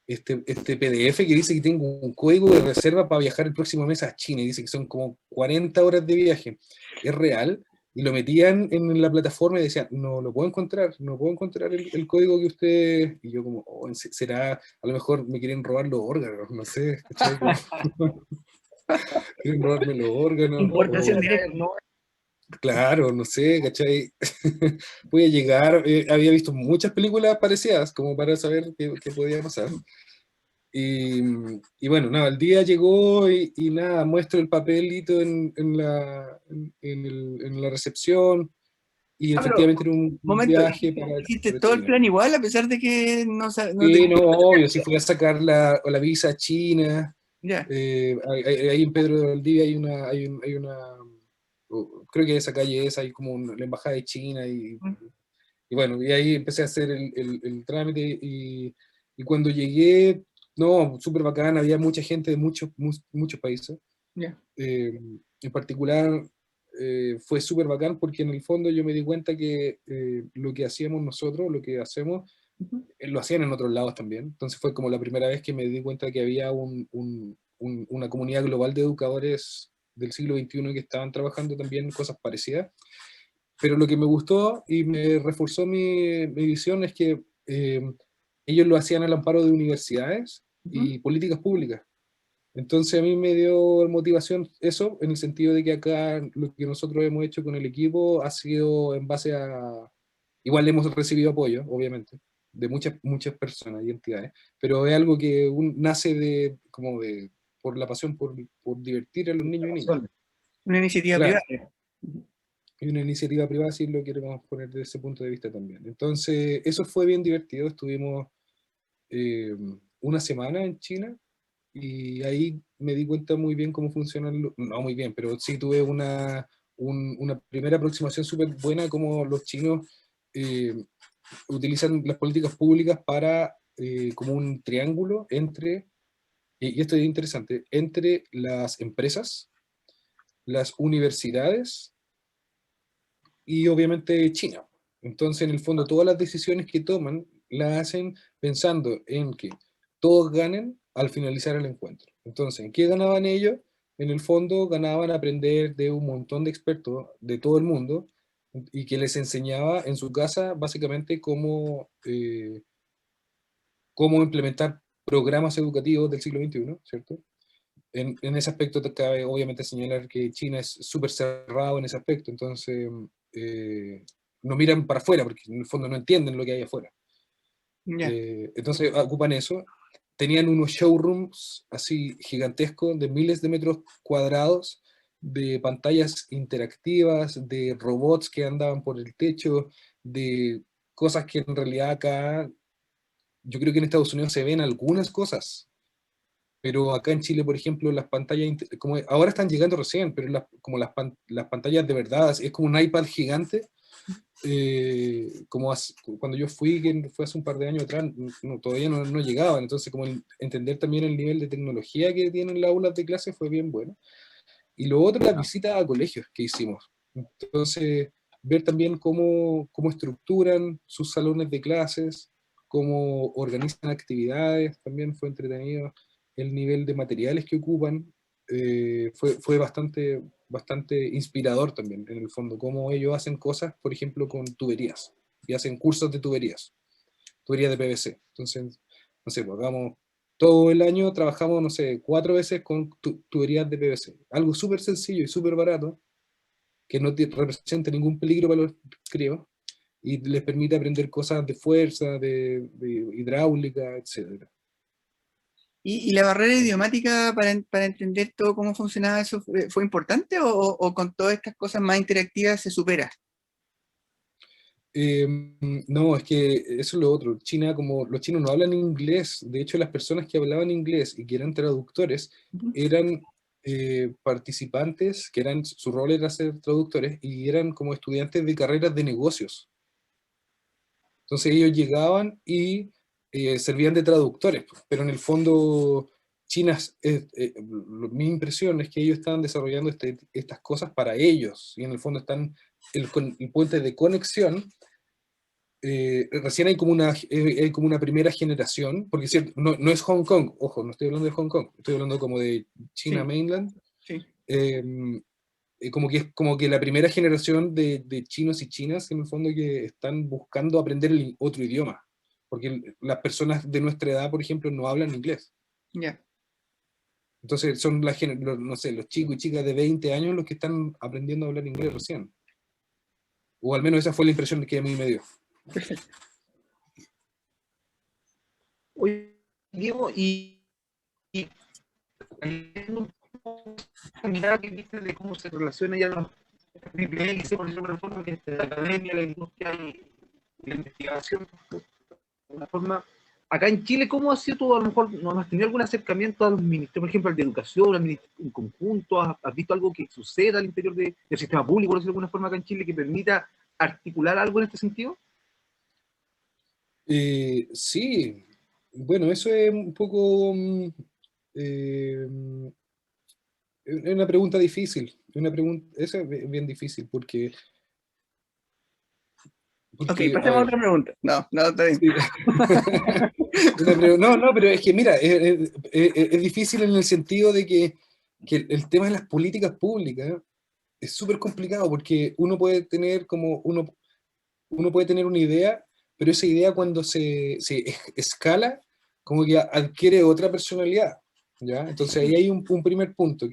PDF que dice que tengo un código de reserva para viajar el próximo mes a China, y dice que son como 40 horas de viaje. ¿Es real? Y lo metían en la plataforma y decían, no lo puedo encontrar, no puedo encontrar el código que usted... Y yo como, oh, será, a lo mejor me quieren robar los órganos, no sé, ¿cachai? Quieren robarme los órganos, Importación directa. No, claro, no sé, ¿cachai? Voy a llegar, había visto muchas películas parecidas como para saber qué podía pasar. Y bueno, nada, el día llegó y nada, muestro el papelito en la recepción, y Pero, efectivamente era un momento, viaje hiciste para todo el China. plan igual, a pesar de que no Sí, tenías... no, obvio, sí fui a sacar la visa a China, Ya. ahí en Pedro de Valdivia hay una, creo que esa calle es, hay como la embajada de China, y bueno, y ahí empecé a hacer el trámite, y cuando llegué, no, súper bacán, había mucha gente de muchos países. Ya. En particular, fue súper bacán porque en el fondo yo me di cuenta que lo que hacíamos nosotros, lo que hacemos, Ujú. lo hacían en otros lados también. Entonces fue como la primera vez que me di cuenta que había una comunidad global de educadores del siglo XXI que estaban trabajando también cosas parecidas. Pero lo que me gustó y me reforzó mi visión es que ellos lo hacían al amparo de universidades Ujú. y políticas públicas. Entonces a mí me dio motivación eso, en el sentido de que acá lo que nosotros hemos hecho con el equipo ha sido en base a... Igual hemos recibido apoyo, obviamente, de muchas personas y entidades, pero es algo que nace por la pasión por divertir a los niños y niñas. Una iniciativa Claro, privada. Ujú. y una iniciativa privada, si lo queremos poner desde ese punto de vista también. Entonces, eso fue bien divertido. Estuvimos eh, una semana en China, y ahí me di cuenta muy bien cómo funcionan, no muy bien, pero sí tuve una primera aproximación súper buena, cómo los chinos eh, utilizan las políticas públicas para, como un triángulo entre, y esto es interesante, entre las empresas, las universidades y obviamente China. Entonces, en el fondo, todas las decisiones que toman las hacen pensando en que todos ganen al finalizar el encuentro. Entonces, ¿en qué ganaban ellos? En el fondo, ganaban aprender de un montón de expertos de todo el mundo, y que les enseñaba en su casa básicamente cómo implementar programas educativos del siglo XXI, ¿cierto? En ese aspecto te cabe obviamente señalar que China es súper cerrado en ese aspecto, entonces no miran para afuera porque en el fondo no entienden lo que hay afuera. Ya. Entonces ocupan eso. tenían unos showrooms así gigantescos de miles de metros cuadrados, de pantallas interactivas, de robots que andaban por el techo, de cosas que en realidad acá, yo creo que en Estados Unidos se ven algunas cosas, pero acá en Chile, por ejemplo, las pantallas, como ahora están llegando recién, pero como las pantallas de verdad, es como un iPad gigante, cuando yo fui, que fue hace un par de años atrás, todavía no llegaban, entonces como entender también el nivel de tecnología que tienen las aulas de clase fue bien bueno. Y lo otro, las visitas a colegios que hicimos. Entonces, ver también cómo estructuran sus salones de clases, cómo organizan actividades, también fue entretenido. El nivel de materiales que ocupan fue bastante inspirador también, en el fondo, cómo ellos hacen cosas, por ejemplo, con tuberías, y hacen cursos de tuberías de PVC. Entonces, no sé, pues hagamos todo el año, trabajamos, no sé, 4 veces con tuberías de PVC. Algo súper sencillo y súper barato, que no representa ningún peligro para los críos, y les permite aprender cosas de fuerza, de hidráulica, etc. ¿Y la barrera idiomática para entender todo cómo funcionaba eso fue importante o con todas estas cosas más interactivas se supera? No, es que eso es lo otro. China, como los chinos no hablan inglés, de hecho las personas que hablaban inglés y que eran traductores Ujú. eran participantes, su rol era ser traductores y eran como estudiantes de carreras de negocios. Entonces ellos llegaban y servían de traductores, pues, pero en el fondo mi impresión es que ellos estaban desarrollando estas cosas para ellos y en el fondo están el puente de conexión. Recién hay como una primera generación, porque es cierto, no es Hong Kong, ojo, no estoy hablando de Hong Kong, estoy hablando como de China Sí, Mainland, sí. eh, como que es como que la primera generación de chinos y chinas, en el fondo, que están buscando aprender otro idioma, porque las personas de nuestra edad, por ejemplo, no hablan inglés. Ya. Entonces son no sé, los chicos y chicas de 20 años los que están aprendiendo a hablar inglés recién. O al menos esa fue la impresión que a mí me dio. Perfecto. Oye, Diego, y una mirada que viste de cómo se relaciona ya los triple X, por decirlo de alguna forma, que entre la academia, la industria y la investigación, de una forma. Acá en Chile, ¿cómo ha sido todo? A lo mejor no has tenido algún acercamiento a los ministerios, por ejemplo, al de educación, al ministerio en conjunto. ¿Has visto algo que suceda al interior del sistema público, por decirlo de alguna forma, acá en Chile, que permita articular algo en este sentido? Sí, bueno, eso es un poco... es una pregunta difícil, esa es bien difícil, Ok, a pasemos a ver, otra pregunta. No, no, está bien. sí. No, pero es que mira, es difícil en el sentido de que el tema de las políticas públicas es súper complicado, porque uno puede tener una idea, pero esa idea cuando se escala, como que adquiere otra personalidad, ¿ya? Entonces ahí hay un primer punto,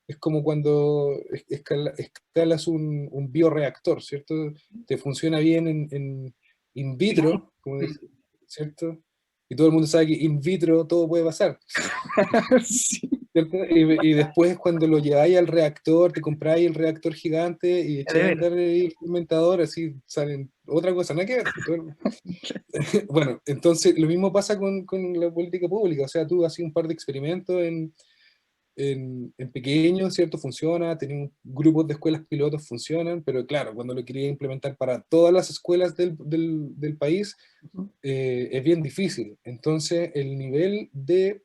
es como cuando escalas un bioreactor, ¿cierto? Te funciona bien en in vitro, ¿cierto? Y todo el mundo sabe que in vitro todo puede pasar. Sí, ¿Cierto? Y después cuando lo lleváis al reactor, te compráis el reactor gigante y de echáis a veras. andar el fermentador, así salen otra cosa, nada que ver. Bueno, entonces lo mismo pasa con la política pública, o sea, tú haces un par de experimentos en pequeño, ¿cierto? Funciona, tenés grupos de escuelas pilotos, funcionan, pero claro, cuando lo quería implementar para todas las escuelas del país, Ujú. es bien difícil. Entonces, el nivel de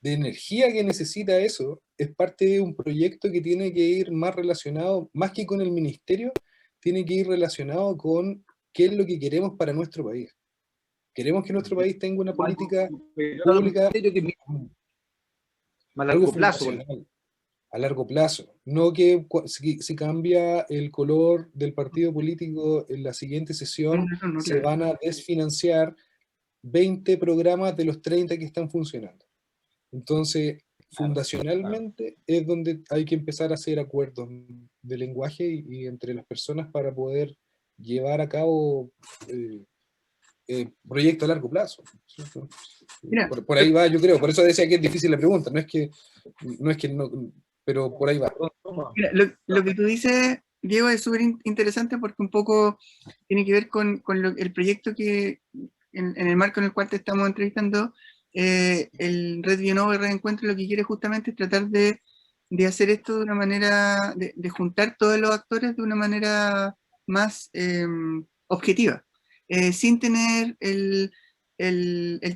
energía que necesita eso es parte de un proyecto que tiene que ir más relacionado, más que con el ministerio, tiene que ir relacionado con qué es lo que queremos para nuestro país. Queremos que nuestro país tenga una política pública, Más a algo largo plazo. fundacional, a largo plazo. No que si cambia el color del partido político en la siguiente No, sesión, no, no, se claro. van a desfinanciar 20 programas de los 30 que están funcionando. Entonces, fundacionalmente es donde hay que empezar a hacer acuerdos de lenguaje y entre las personas para poder llevar a cabo proyecto a largo plazo. ¿Cierto? Mira, Por ahí va, yo creo, por eso decía que es difícil la pregunta, no, pero por ahí va. mira, lo que tú dices, Diego, es súper interesante porque un poco tiene que ver con el proyecto que, en el marco en el cual te estamos entrevistando, el Red Bienova y Reencuentro lo que quiere justamente es tratar de hacer esto de una manera, de juntar todos los actores de una manera más objetiva, sin tener el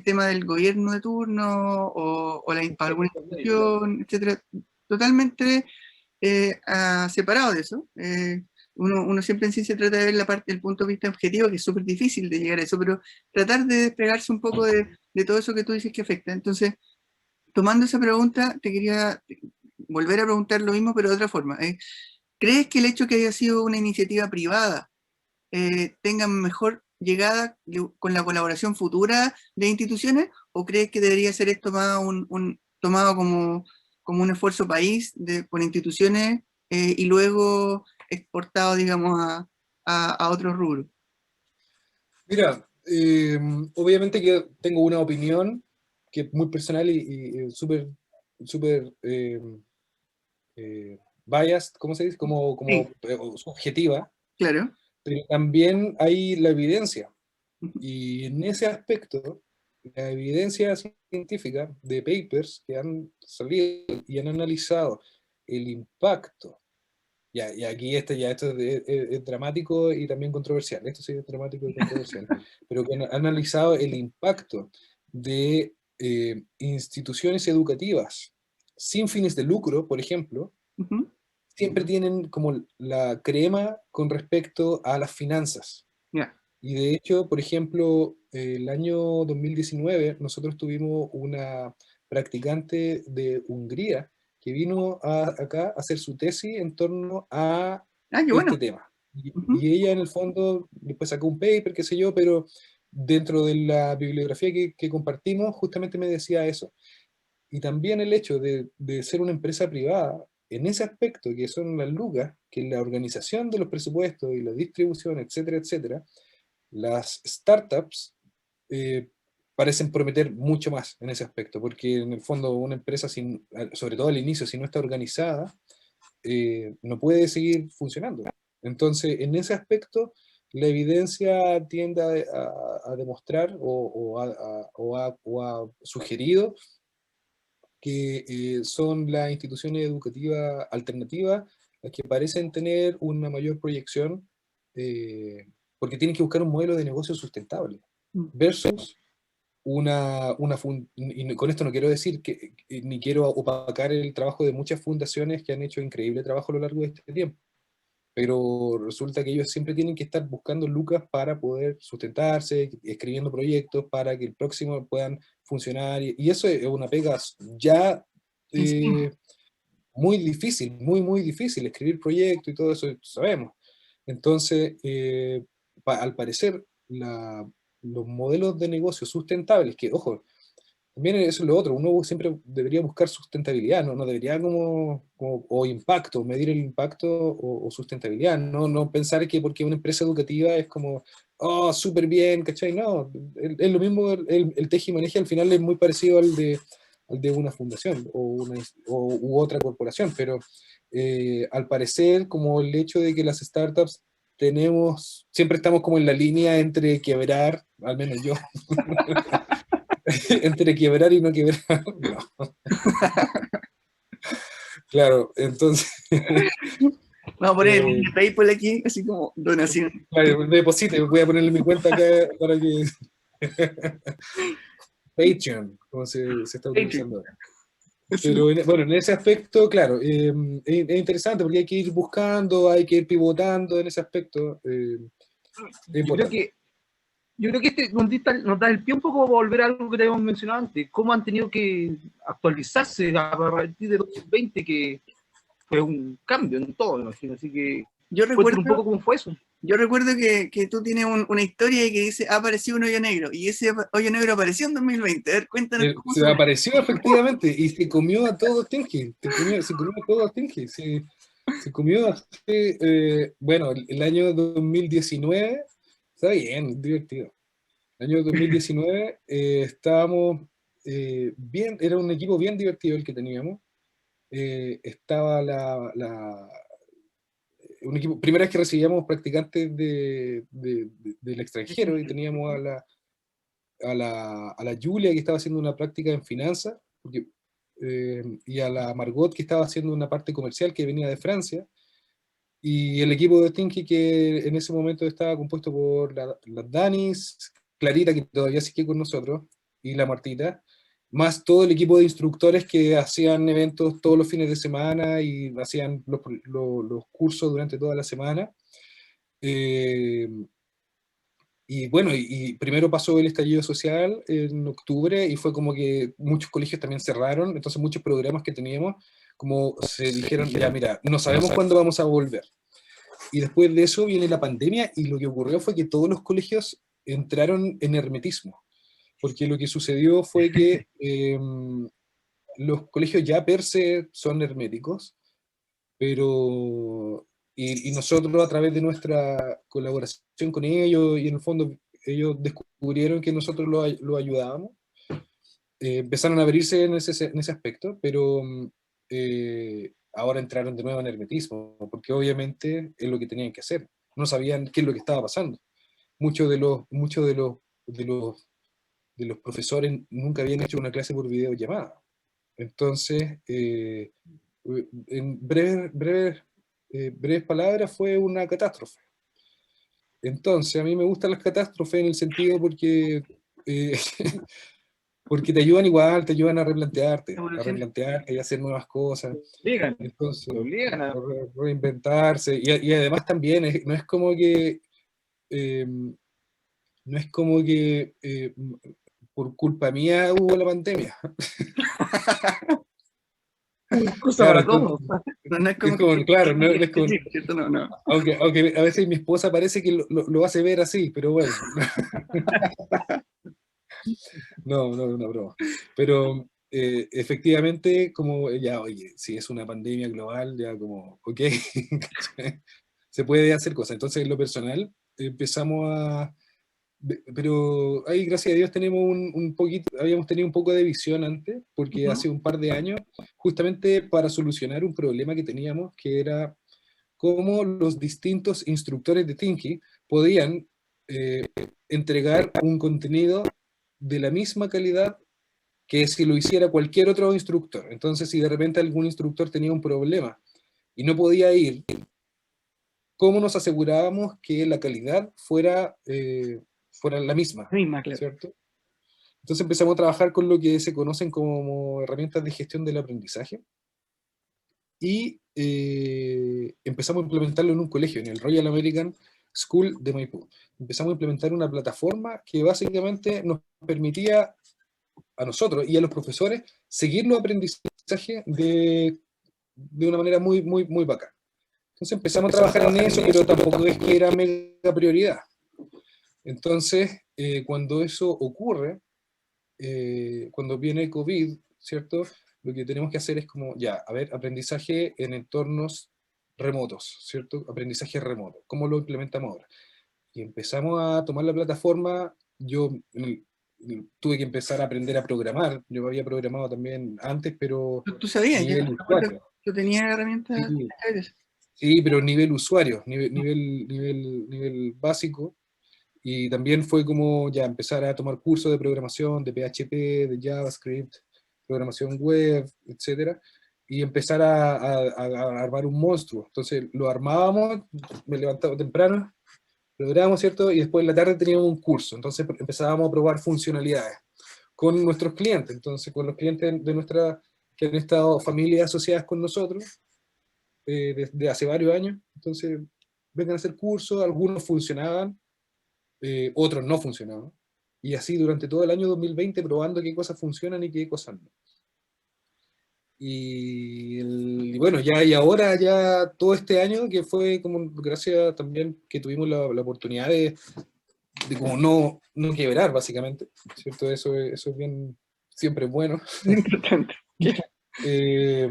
tema del gobierno de turno o alguna institución, etcétera, totalmente separado de eso. Uno siempre en ciencia trata de ver la parte, el punto de vista objetivo, que es súper difícil de llegar a eso, pero tratar de despegarse un poco de todo eso que tú dices que afecta. Entonces, tomando esa pregunta, te quería volver a preguntar lo mismo, pero de otra forma. ¿Crees que el hecho que haya sido una iniciativa privada tenga mejor llegada con la colaboración futura de instituciones, o crees que debería ser esto más tomado como un esfuerzo país por instituciones y luego exportado, digamos, a otros rubros? Mira, obviamente que tengo una opinión que es muy personal y súper, súper biased, ¿cómo se dice? Sí, Subjetiva, claro. pero también hay la evidencia. Ujú, Y en ese aspecto, la evidencia científica de papers que han salido y han analizado el impacto, y aquí esto es dramático y también controversial, esto sí es dramático y controversial, pero que han analizado el impacto de instituciones educativas sin fines de lucro, por ejemplo, ujú, siempre tienen como la crema con respecto a las finanzas. ya. Y de hecho, por ejemplo, el año 2019 nosotros tuvimos una practicante de Hungría que vino acá a hacer su tesis en torno a Ah, qué bueno. este tema. Y, Ujú, y ella en el fondo después sacó un paper, qué sé yo, pero dentro de la bibliografía que compartimos justamente me decía eso. Y también el hecho de ser una empresa privada, en ese aspecto que son las lucas, que es la organización de los presupuestos y la distribución, etcétera, etcétera, las startups eh, parecen prometer mucho más en ese aspecto, porque en el fondo una empresa, sobre todo al inicio, si no está organizada, no puede seguir funcionando. Entonces, en ese aspecto, la evidencia tiende a demostrar o ha sugerido que son las instituciones educativas alternativas las que parecen tener una mayor proyección, porque tienen que buscar un modelo de negocio sustentable, mm, versus y con esto no quiero decir ni quiero opacar el trabajo de muchas fundaciones que han hecho increíble trabajo a lo largo de este tiempo, pero resulta que ellos siempre tienen que estar buscando lucas para poder sustentarse, escribiendo proyectos para que el próximo puedan funcionar, y eso es una pega ya encima. eh, muy difícil, muy, muy difícil, escribir proyectos y todo eso, sabemos. Entonces, al parecer, los modelos de negocio sustentables, que, ojo, también eso es lo otro, uno siempre debería buscar sustentabilidad, no debería o impacto, medir el impacto o sustentabilidad, no pensar que porque una empresa educativa es como, oh, súper bien, ¿cachai? No, es lo mismo, el tejimaneje al final es muy parecido al de una fundación u otra corporación, pero al parecer como el hecho de que las startups siempre estamos como en la línea entre quebrar, al menos yo, entre quebrar y no quebrar, no. Claro, entonces, Vamos a poner eh, el PayPal aquí, así como donación. claro, deposite, voy a ponerle mi cuenta acá para que Patreon, como se está Patreon. utilizando ahora. Así. Pero bueno, en ese aspecto, claro, es interesante porque hay que ir buscando, hay que ir pivotando en ese aspecto. Es Yo creo importante. que Yo creo que este nos da el pie un poco a volver a algo que te habíamos mencionado antes, cómo han tenido que actualizarse a partir de 2020, que fue un cambio en todo, me imagino. Así que Yo cuéntanos un recuerdo, poco cómo fue eso. yo recuerdo que tú tienes una historia que dice, ha aparecido un hoyo negro, y ese hoyo negro apareció en 2020. A ver, cuéntanos cómo Se fue. apareció efectivamente y se comió a todo Tinky, se comió a todo Tinky, se comió bueno, el año 2019, está bien, divertido. el año 2019 estábamos bien, era un equipo bien divertido el que teníamos. Estaba un equipo, primera vez que recibíamos practicantes del extranjero, y teníamos a la Julia, que estaba haciendo una práctica en finanzas, y a la Margot, que estaba haciendo una parte comercial que venía de Francia, y el equipo de Tinky, que en ese momento estaba compuesto por la Danis, Clarita, que todavía sigue con nosotros, y la Martita, más todo el equipo de instructores que hacían eventos todos los fines de semana y hacían los cursos durante toda la semana. Y bueno, y primero pasó el estallido social en octubre, y fue como que muchos colegios también cerraron, entonces muchos programas que teníamos, como se dijeron, ya mira, no sabemos cuándo vamos a volver. Y después de eso viene la pandemia, y lo que ocurrió fue que todos los colegios entraron en hermetismo, porque lo que sucedió fue que los colegios ya per se son herméticos, pero y nosotros, a través de nuestra colaboración con ellos, y en el fondo ellos descubrieron que nosotros lo ayudábamos, empezaron a abrirse en ese aspecto, pero ahora entraron de nuevo en hermetismo, porque obviamente es lo que tenían que hacer. No sabían qué es lo que estaba pasando. Muchos de los profesores nunca habían hecho una clase por videollamada. Entonces, en breves palabras, fue una catástrofe. Entonces, a mí me gustan las catástrofes en el sentido eh, porque te ayudan igual, te ayudan a replantearte y a hacer nuevas cosas. Obligan, Entonces, obligan a... reinventarse. Y además también no es como que eh, no es como que por culpa mía hubo la pandemia. Cosa Claro, para entonces, todos. No es es como como, claro, no es como, sí, ¿cierto? No, no. aunque a veces mi esposa parece que lo hace ver así, pero bueno, no, no es una broma. Pero efectivamente, como ya, oye, si es una pandemia global, ya como, ok, se puede hacer cosas. Entonces, en lo personal, empezamos pero ahí, gracias a Dios, tenemos un poquito, habíamos tenido un poco de visión antes, porque Ujú. hace un par de años, justamente para solucionar un problema que teníamos, que era cómo los distintos instructores de Tinky podían eh, entregar un contenido de la misma calidad que si lo hiciera cualquier otro instructor. Entonces, si de repente algún instructor tenía un problema y no podía ir, ¿cómo nos asegurábamos que la calidad fuera la misma? Misma, claro. ¿Cierto? Entonces empezamos a trabajar con lo que se conocen como herramientas de gestión del aprendizaje, y empezamos a implementarlo en un colegio, en el Royal American School de Maipú. Empezamos a implementar una plataforma que básicamente nos permitía a nosotros y a los profesores seguir los aprendizajes de una manera muy, muy, muy bacana. Entonces empezamos a trabajar en eso, pero tampoco es que era mega prioridad. Entonces, cuando eso ocurre, cuando viene COVID, ¿cierto? Lo que tenemos que hacer es como, ya, a ver, aprendizaje en entornos remotos, ¿cierto? Aprendizaje remoto. ¿Cómo lo implementamos ahora? Y empezamos a tomar la plataforma. Yo tuve que empezar a aprender a programar. Yo había programado también antes, pero Tú sabías, ya. nivel usuario. Yo tenía herramientas Sí, aéreas. sí, pero nivel usuario, nivel básico. Y también fue como ya empezar a tomar cursos de programación, de PHP, de JavaScript, programación web, etcétera, y empezar a armar un monstruo. Entonces lo armábamos, me levantaba temprano, programábamos, ¿cierto? Y después en la tarde teníamos un curso. Entonces empezábamos a probar funcionalidades con nuestros clientes. Entonces, con los clientes de nuestra, que han estado familias asociadas con nosotros desde hace varios años. Entonces, vengan a hacer cursos, algunos funcionaban, otros no funcionaban. Y así durante todo el año 2020 probando qué cosas funcionan y qué cosas no. Y bueno, ya y ahora, ya todo este año, que fue como gracias también que tuvimos la oportunidad de como no quebrar, básicamente, ¿cierto? Eso es bien, siempre bueno. Importante. Eh,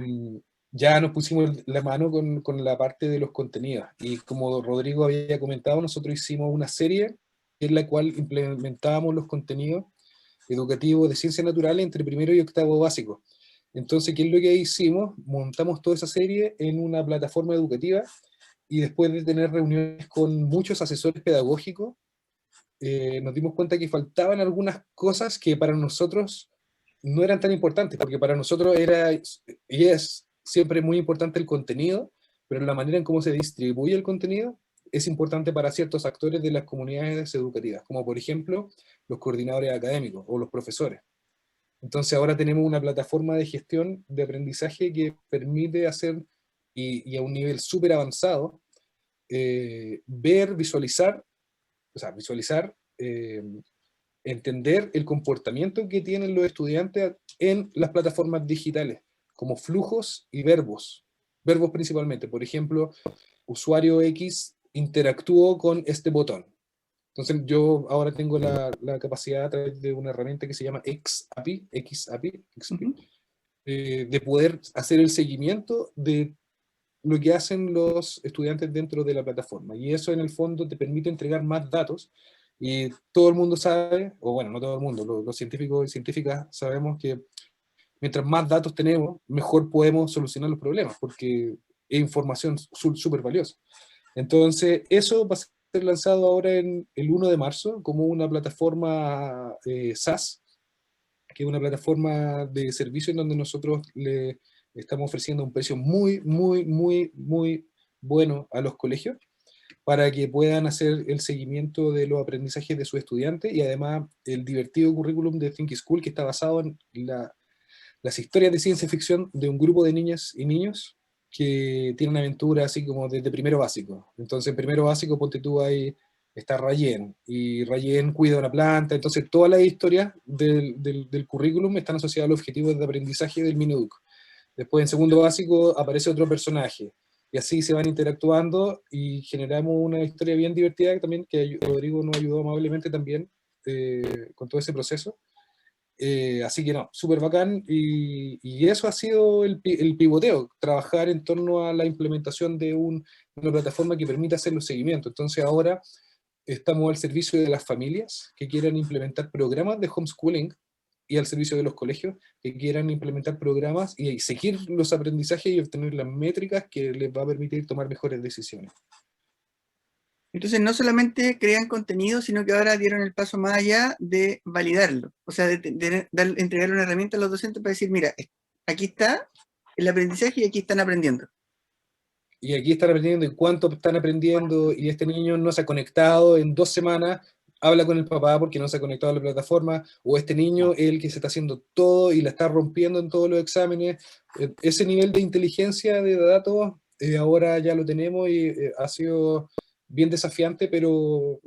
ya nos pusimos la mano con la parte de los contenidos. Y como Rodrigo había comentado, nosotros hicimos una serie en la cual implementábamos los contenidos educativos de ciencias naturales entre primero y octavo básico. Entonces, ¿qué es lo que hicimos? Montamos toda esa serie en una plataforma educativa, y después de tener reuniones con muchos asesores pedagógicos, nos dimos cuenta que faltaban algunas cosas que para nosotros no eran tan importantes, porque para nosotros era y es siempre muy importante el contenido, pero la manera en cómo se distribuye el contenido es importante para ciertos actores de las comunidades educativas, como por ejemplo los coordinadores académicos o los profesores. Entonces ahora tenemos una plataforma de gestión de aprendizaje que permite hacer, y a un nivel súper avanzado, ver, visualizar, o sea, visualizar, entender el comportamiento que tienen los estudiantes en las plataformas digitales, como flujos y verbos. Verbos principalmente. Por ejemplo, usuario X interactuó con este botón. Entonces yo ahora tengo la capacidad a través de una herramienta que se llama XAPI, de poder hacer el seguimiento de lo que hacen los estudiantes dentro de la plataforma. Y eso en el fondo te permite entregar más datos, y todo el mundo sabe, o bueno, no todo el mundo, los científicos y científicas sabemos que mientras más datos tenemos, mejor podemos solucionar los problemas, porque es información súper valiosa. Entonces, eso va a ser lanzado ahora en el 1 de marzo como una plataforma SaaS, que es una plataforma de servicio en donde nosotros le estamos ofreciendo un precio muy, muy, muy, muy bueno a los colegios, para que puedan hacer el seguimiento de los aprendizajes de sus estudiantes, y además el divertido currículum de Think School, que está basado en las historias de ciencia ficción de un grupo de niñas y niños que tienen una aventura así como desde primero básico. Entonces en primero básico, ponte tú, ahí está Rayen, y Rayen cuida una planta. Entonces todas las historias del currículum están asociadas a los objetivos de aprendizaje del Mineduc. Después en segundo básico aparece otro personaje, y así se van interactuando, y generamos una historia bien divertida también, que Rodrigo nos ayudó amablemente también con todo ese proceso. Así que no, súper bacán, y eso ha sido el pivoteo, trabajar en torno a la implementación de una plataforma que permita hacer los seguimientos. Entonces ahora estamos al servicio de las familias que quieran implementar programas de homeschooling, y al servicio de los colegios que quieran implementar programas y seguir los aprendizajes y obtener las métricas que les va a permitir tomar mejores decisiones. Entonces, no solamente crean contenido, sino que ahora dieron el paso más allá de validarlo. O sea, de entregarle una herramienta a los docentes para decir, mira, aquí está el aprendizaje y aquí están aprendiendo. Y aquí están aprendiendo, y cuánto están aprendiendo, y este niño no se ha conectado en 2 semanas, habla con el papá porque no se ha conectado a la plataforma, o este niño es el que se está haciendo todo y la está rompiendo en todos los exámenes. Ese nivel de inteligencia de datos ahora ya lo tenemos, y ha sido bien desafiante, pero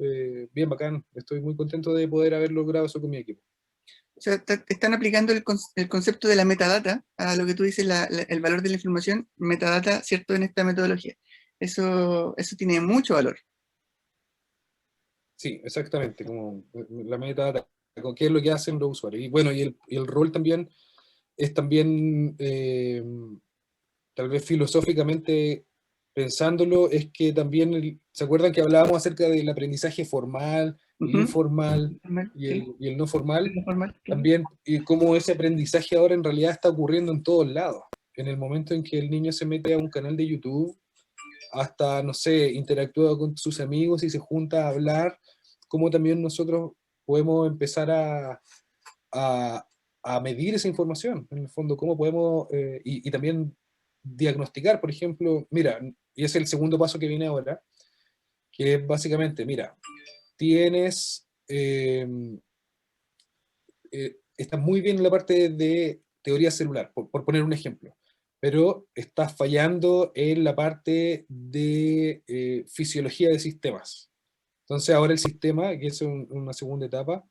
bien bacán. Estoy muy contento de poder haber logrado eso con mi equipo. O sea, están aplicando el concepto de la metadata a lo que tú dices, el valor de la información, metadata, ¿cierto?, en esta metodología. Eso tiene mucho valor. Sí, exactamente, como la metadata, qué es lo que hacen los usuarios. Y bueno, y el rol también es también, tal vez filosóficamente pensándolo, es que también, ¿se acuerdan que hablábamos acerca del aprendizaje formal, el informal y el no formal? También, y cómo ese aprendizaje ahora en realidad está ocurriendo en todos lados. En el momento en que el niño se mete a un canal de YouTube, hasta, no sé, interactúa con sus amigos y se junta a hablar, cómo también nosotros podemos empezar a medir esa información, en el fondo, cómo podemos, y también diagnosticar, por ejemplo, mira, y es el segundo paso que viene ahora, que es básicamente, mira, tienes, estás muy bien en la parte de teoría celular, por poner un ejemplo, pero estás fallando en la parte de fisiología de sistemas. Entonces ahora el sistema, que es una segunda etapa,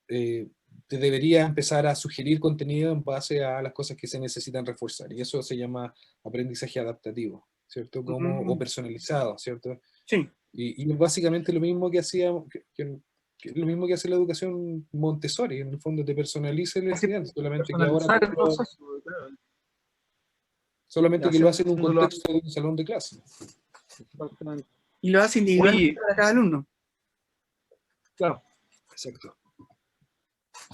te debería empezar a sugerir contenido en base a las cosas que se necesitan reforzar, y eso se llama aprendizaje adaptativo, ¿cierto? O personalizado, ¿cierto? Sí. Y es básicamente lo mismo que hacía, lo mismo que hace la educación Montessori, en el fondo te personaliza el estudiante, solamente que ahora solamente que lo hace en un contexto de un salón de clase. Y lo hace individualmente para cada alumno. Claro, Exacto.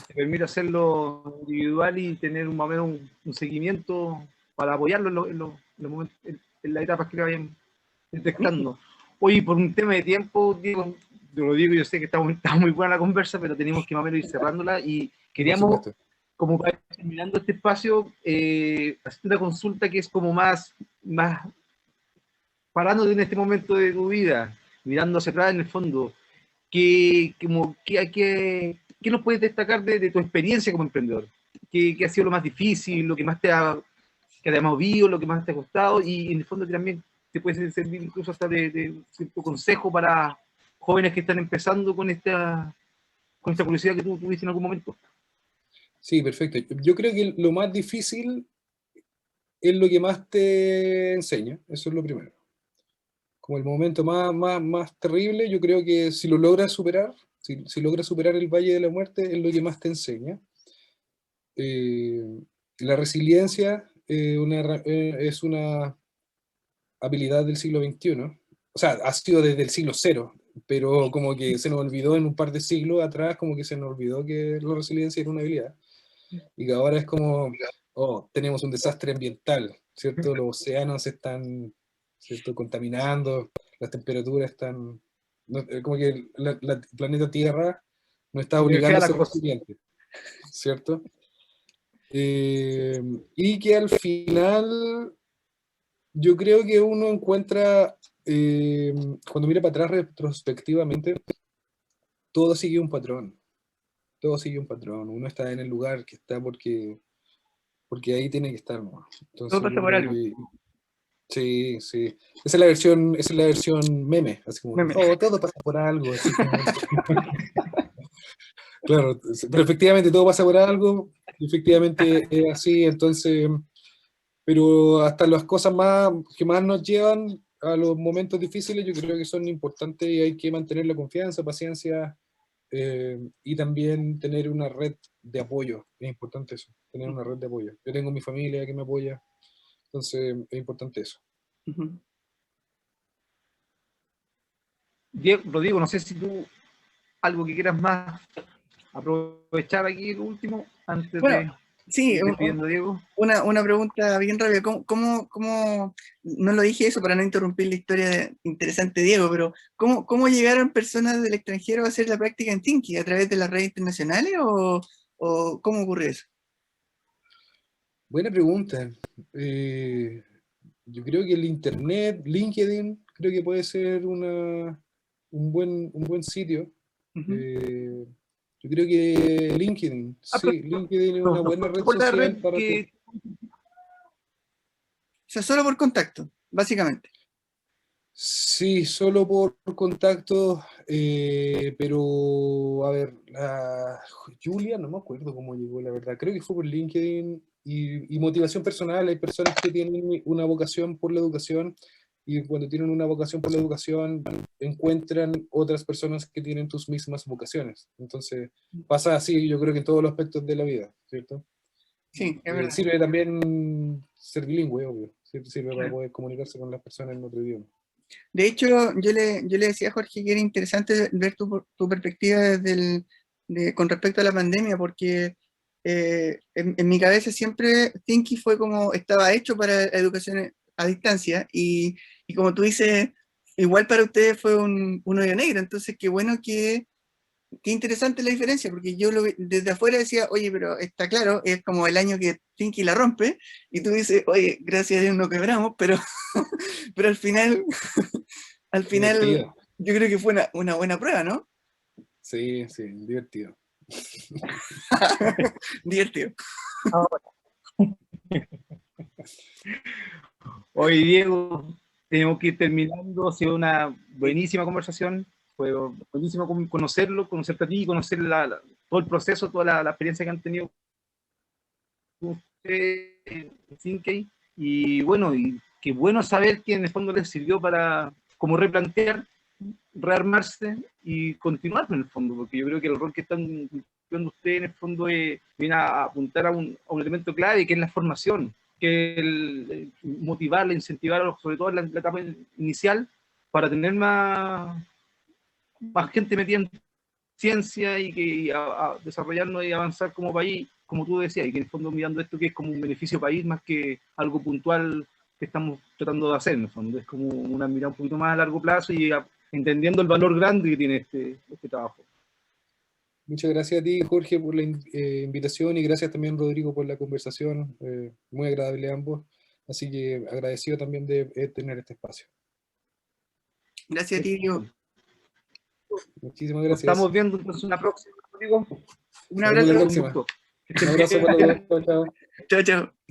te permite hacerlo individual y tener más o menos un seguimiento para apoyarlo en los momentos, en las etapas que le vayan detectando. Oye, por un tema de tiempo, Diego, yo lo digo, yo sé que está muy buena la conversa, pero tenemos que más o menos ir cerrándola y Por queríamos, supuesto. como para ir terminando este espacio, hacer una consulta que es como más parándote en este momento de tu vida, mirando hacia atrás en el fondo. ¿Qué nos puedes destacar de tu experiencia como emprendedor? ¿Qué ha sido lo más difícil, lo que más que te ha movido, lo que más te ha costado? Y en el fondo que también te puede servir incluso hasta de cierto consejo para jóvenes que están empezando con esta curiosidad que tú tuviste en algún momento. Sí, perfecto. Yo creo que lo más difícil es lo que más te enseña, eso es lo primero. Como el momento más terrible, yo creo que si lo logras superar, si logras superar el Valle de la Muerte, es lo que más te enseña. Eh, la resiliencia es una habilidad del siglo XXI. O sea, ha sido desde el siglo cero, pero como que se nos olvidó en un par de siglos atrás, como que se nos olvidó que la resiliencia era una habilidad. Y que ahora es como, oh, tenemos un desastre ambiental, ¿cierto? Los océanos se están, ¿cierto?, contaminando, las temperaturas están, como que el planeta Tierra nos está Me obligando fea a la ser cosa. resilientes, ¿cierto? Y que al final yo creo que uno encuentra, cuando mira para atrás retrospectivamente, todo sigue un patrón, todo sigue un patrón. Uno está en el lugar que está porque ahí tiene que estar, ¿no? Todo Entonces yo pasa por creo algo. que sí, sí. Esa es la versión meme, así como, Meme. oh, todo pasa por algo, así como, claro, pero efectivamente todo pasa por algo, efectivamente es así, entonces, pero hasta las cosas más que más nos llevan a los momentos difíciles, yo creo que son importantes y hay que mantener la confianza, paciencia, y también tener una red de apoyo. Es importante eso, tener una red de apoyo. Yo tengo mi familia que me apoya, entonces es importante eso. Ujú. Diego, Rodrigo, no sé si tú algo que quieras más aprovechar aquí, lo último, antes Bueno, de sí, ir despidiendo a Diego. una pregunta bien rápida. No lo dije eso para no interrumpir la historia interesante de Diego, pero ¿cómo llegaron personas del extranjero a hacer la práctica en Tinky? ¿A través de las redes internacionales o cómo ocurre eso? Buena pregunta. Eh, yo creo que el Internet, LinkedIn, creo que puede ser un buen sitio. Ujú. Eh, yo creo que LinkedIn, Ah, sí, LinkedIn es una pero buena red por la social red para que... que O sea, solo por contacto, básicamente. Sí, solo por contacto, pero a ver, Julia, no me acuerdo cómo llegó, la verdad, creo que fue por LinkedIn y motivación personal. Hay personas que tienen una vocación por la educación y cuando tienen una vocación por la educación encuentran otras personas que tienen tus mismas vocaciones. Entonces pasa así, yo creo que en todos los aspectos de la vida, ¿cierto? Sí, es verdad. Sirve también ser bilingüe, obvio, sirve para Claro. poder comunicarse con las personas en otro idioma. De hecho, yo le decía a Jorge que era interesante ver tu perspectiva con respecto a la pandemia, porque en mi cabeza siempre Thinky fue como, estaba hecho para educación a distancia, y como tú dices, igual para ustedes fue un hoyo negro. Entonces qué bueno qué interesante la diferencia, porque desde afuera decía, oye, pero está claro, es como el año que Tinky la rompe, y tú dices, oye, gracias a Dios no quebramos, pero, pero al final, Divertido. yo creo que fue una buena prueba, ¿no? Sí, sí, divertido. Divertido. hoy, Diego, tenemos que ir terminando. Ha sido una buenísima conversación. Fue buenísimo conocerlo, conocerte a ti, conocer todo el proceso, toda la experiencia que han tenido ustedes en Syncay. Y bueno, y qué bueno saber que en el fondo les sirvió para como replantear, rearmarse y continuar en el fondo, porque yo creo que el rol que están cumpliendo ustedes en el fondo viene a apuntar a un elemento clave que es la formación, que es motivarla, incentivar, sobre todo en la etapa inicial, para tener más gente metida ciencia y que a desarrollarnos y avanzar como país, como tú decías, y que en el fondo mirando esto que es como un beneficio país más que algo puntual que estamos tratando de hacer, en el fondo. Es como una mirada un poquito más a largo plazo y entendiendo el valor grande que tiene este trabajo. Muchas gracias a ti, Jorge, por la invitación, y gracias también, Rodrigo, por la conversación. Muy agradable a ambos. Así que agradecido también de tener este espacio. Gracias a ti, Diego. Muchísimas Nos gracias. estamos viendo entonces una próxima, Rodrigo. Un Nos vemos la abrazo. próxima. Un gusto. Un abrazo para todos. Chao, chao. Chao, chao.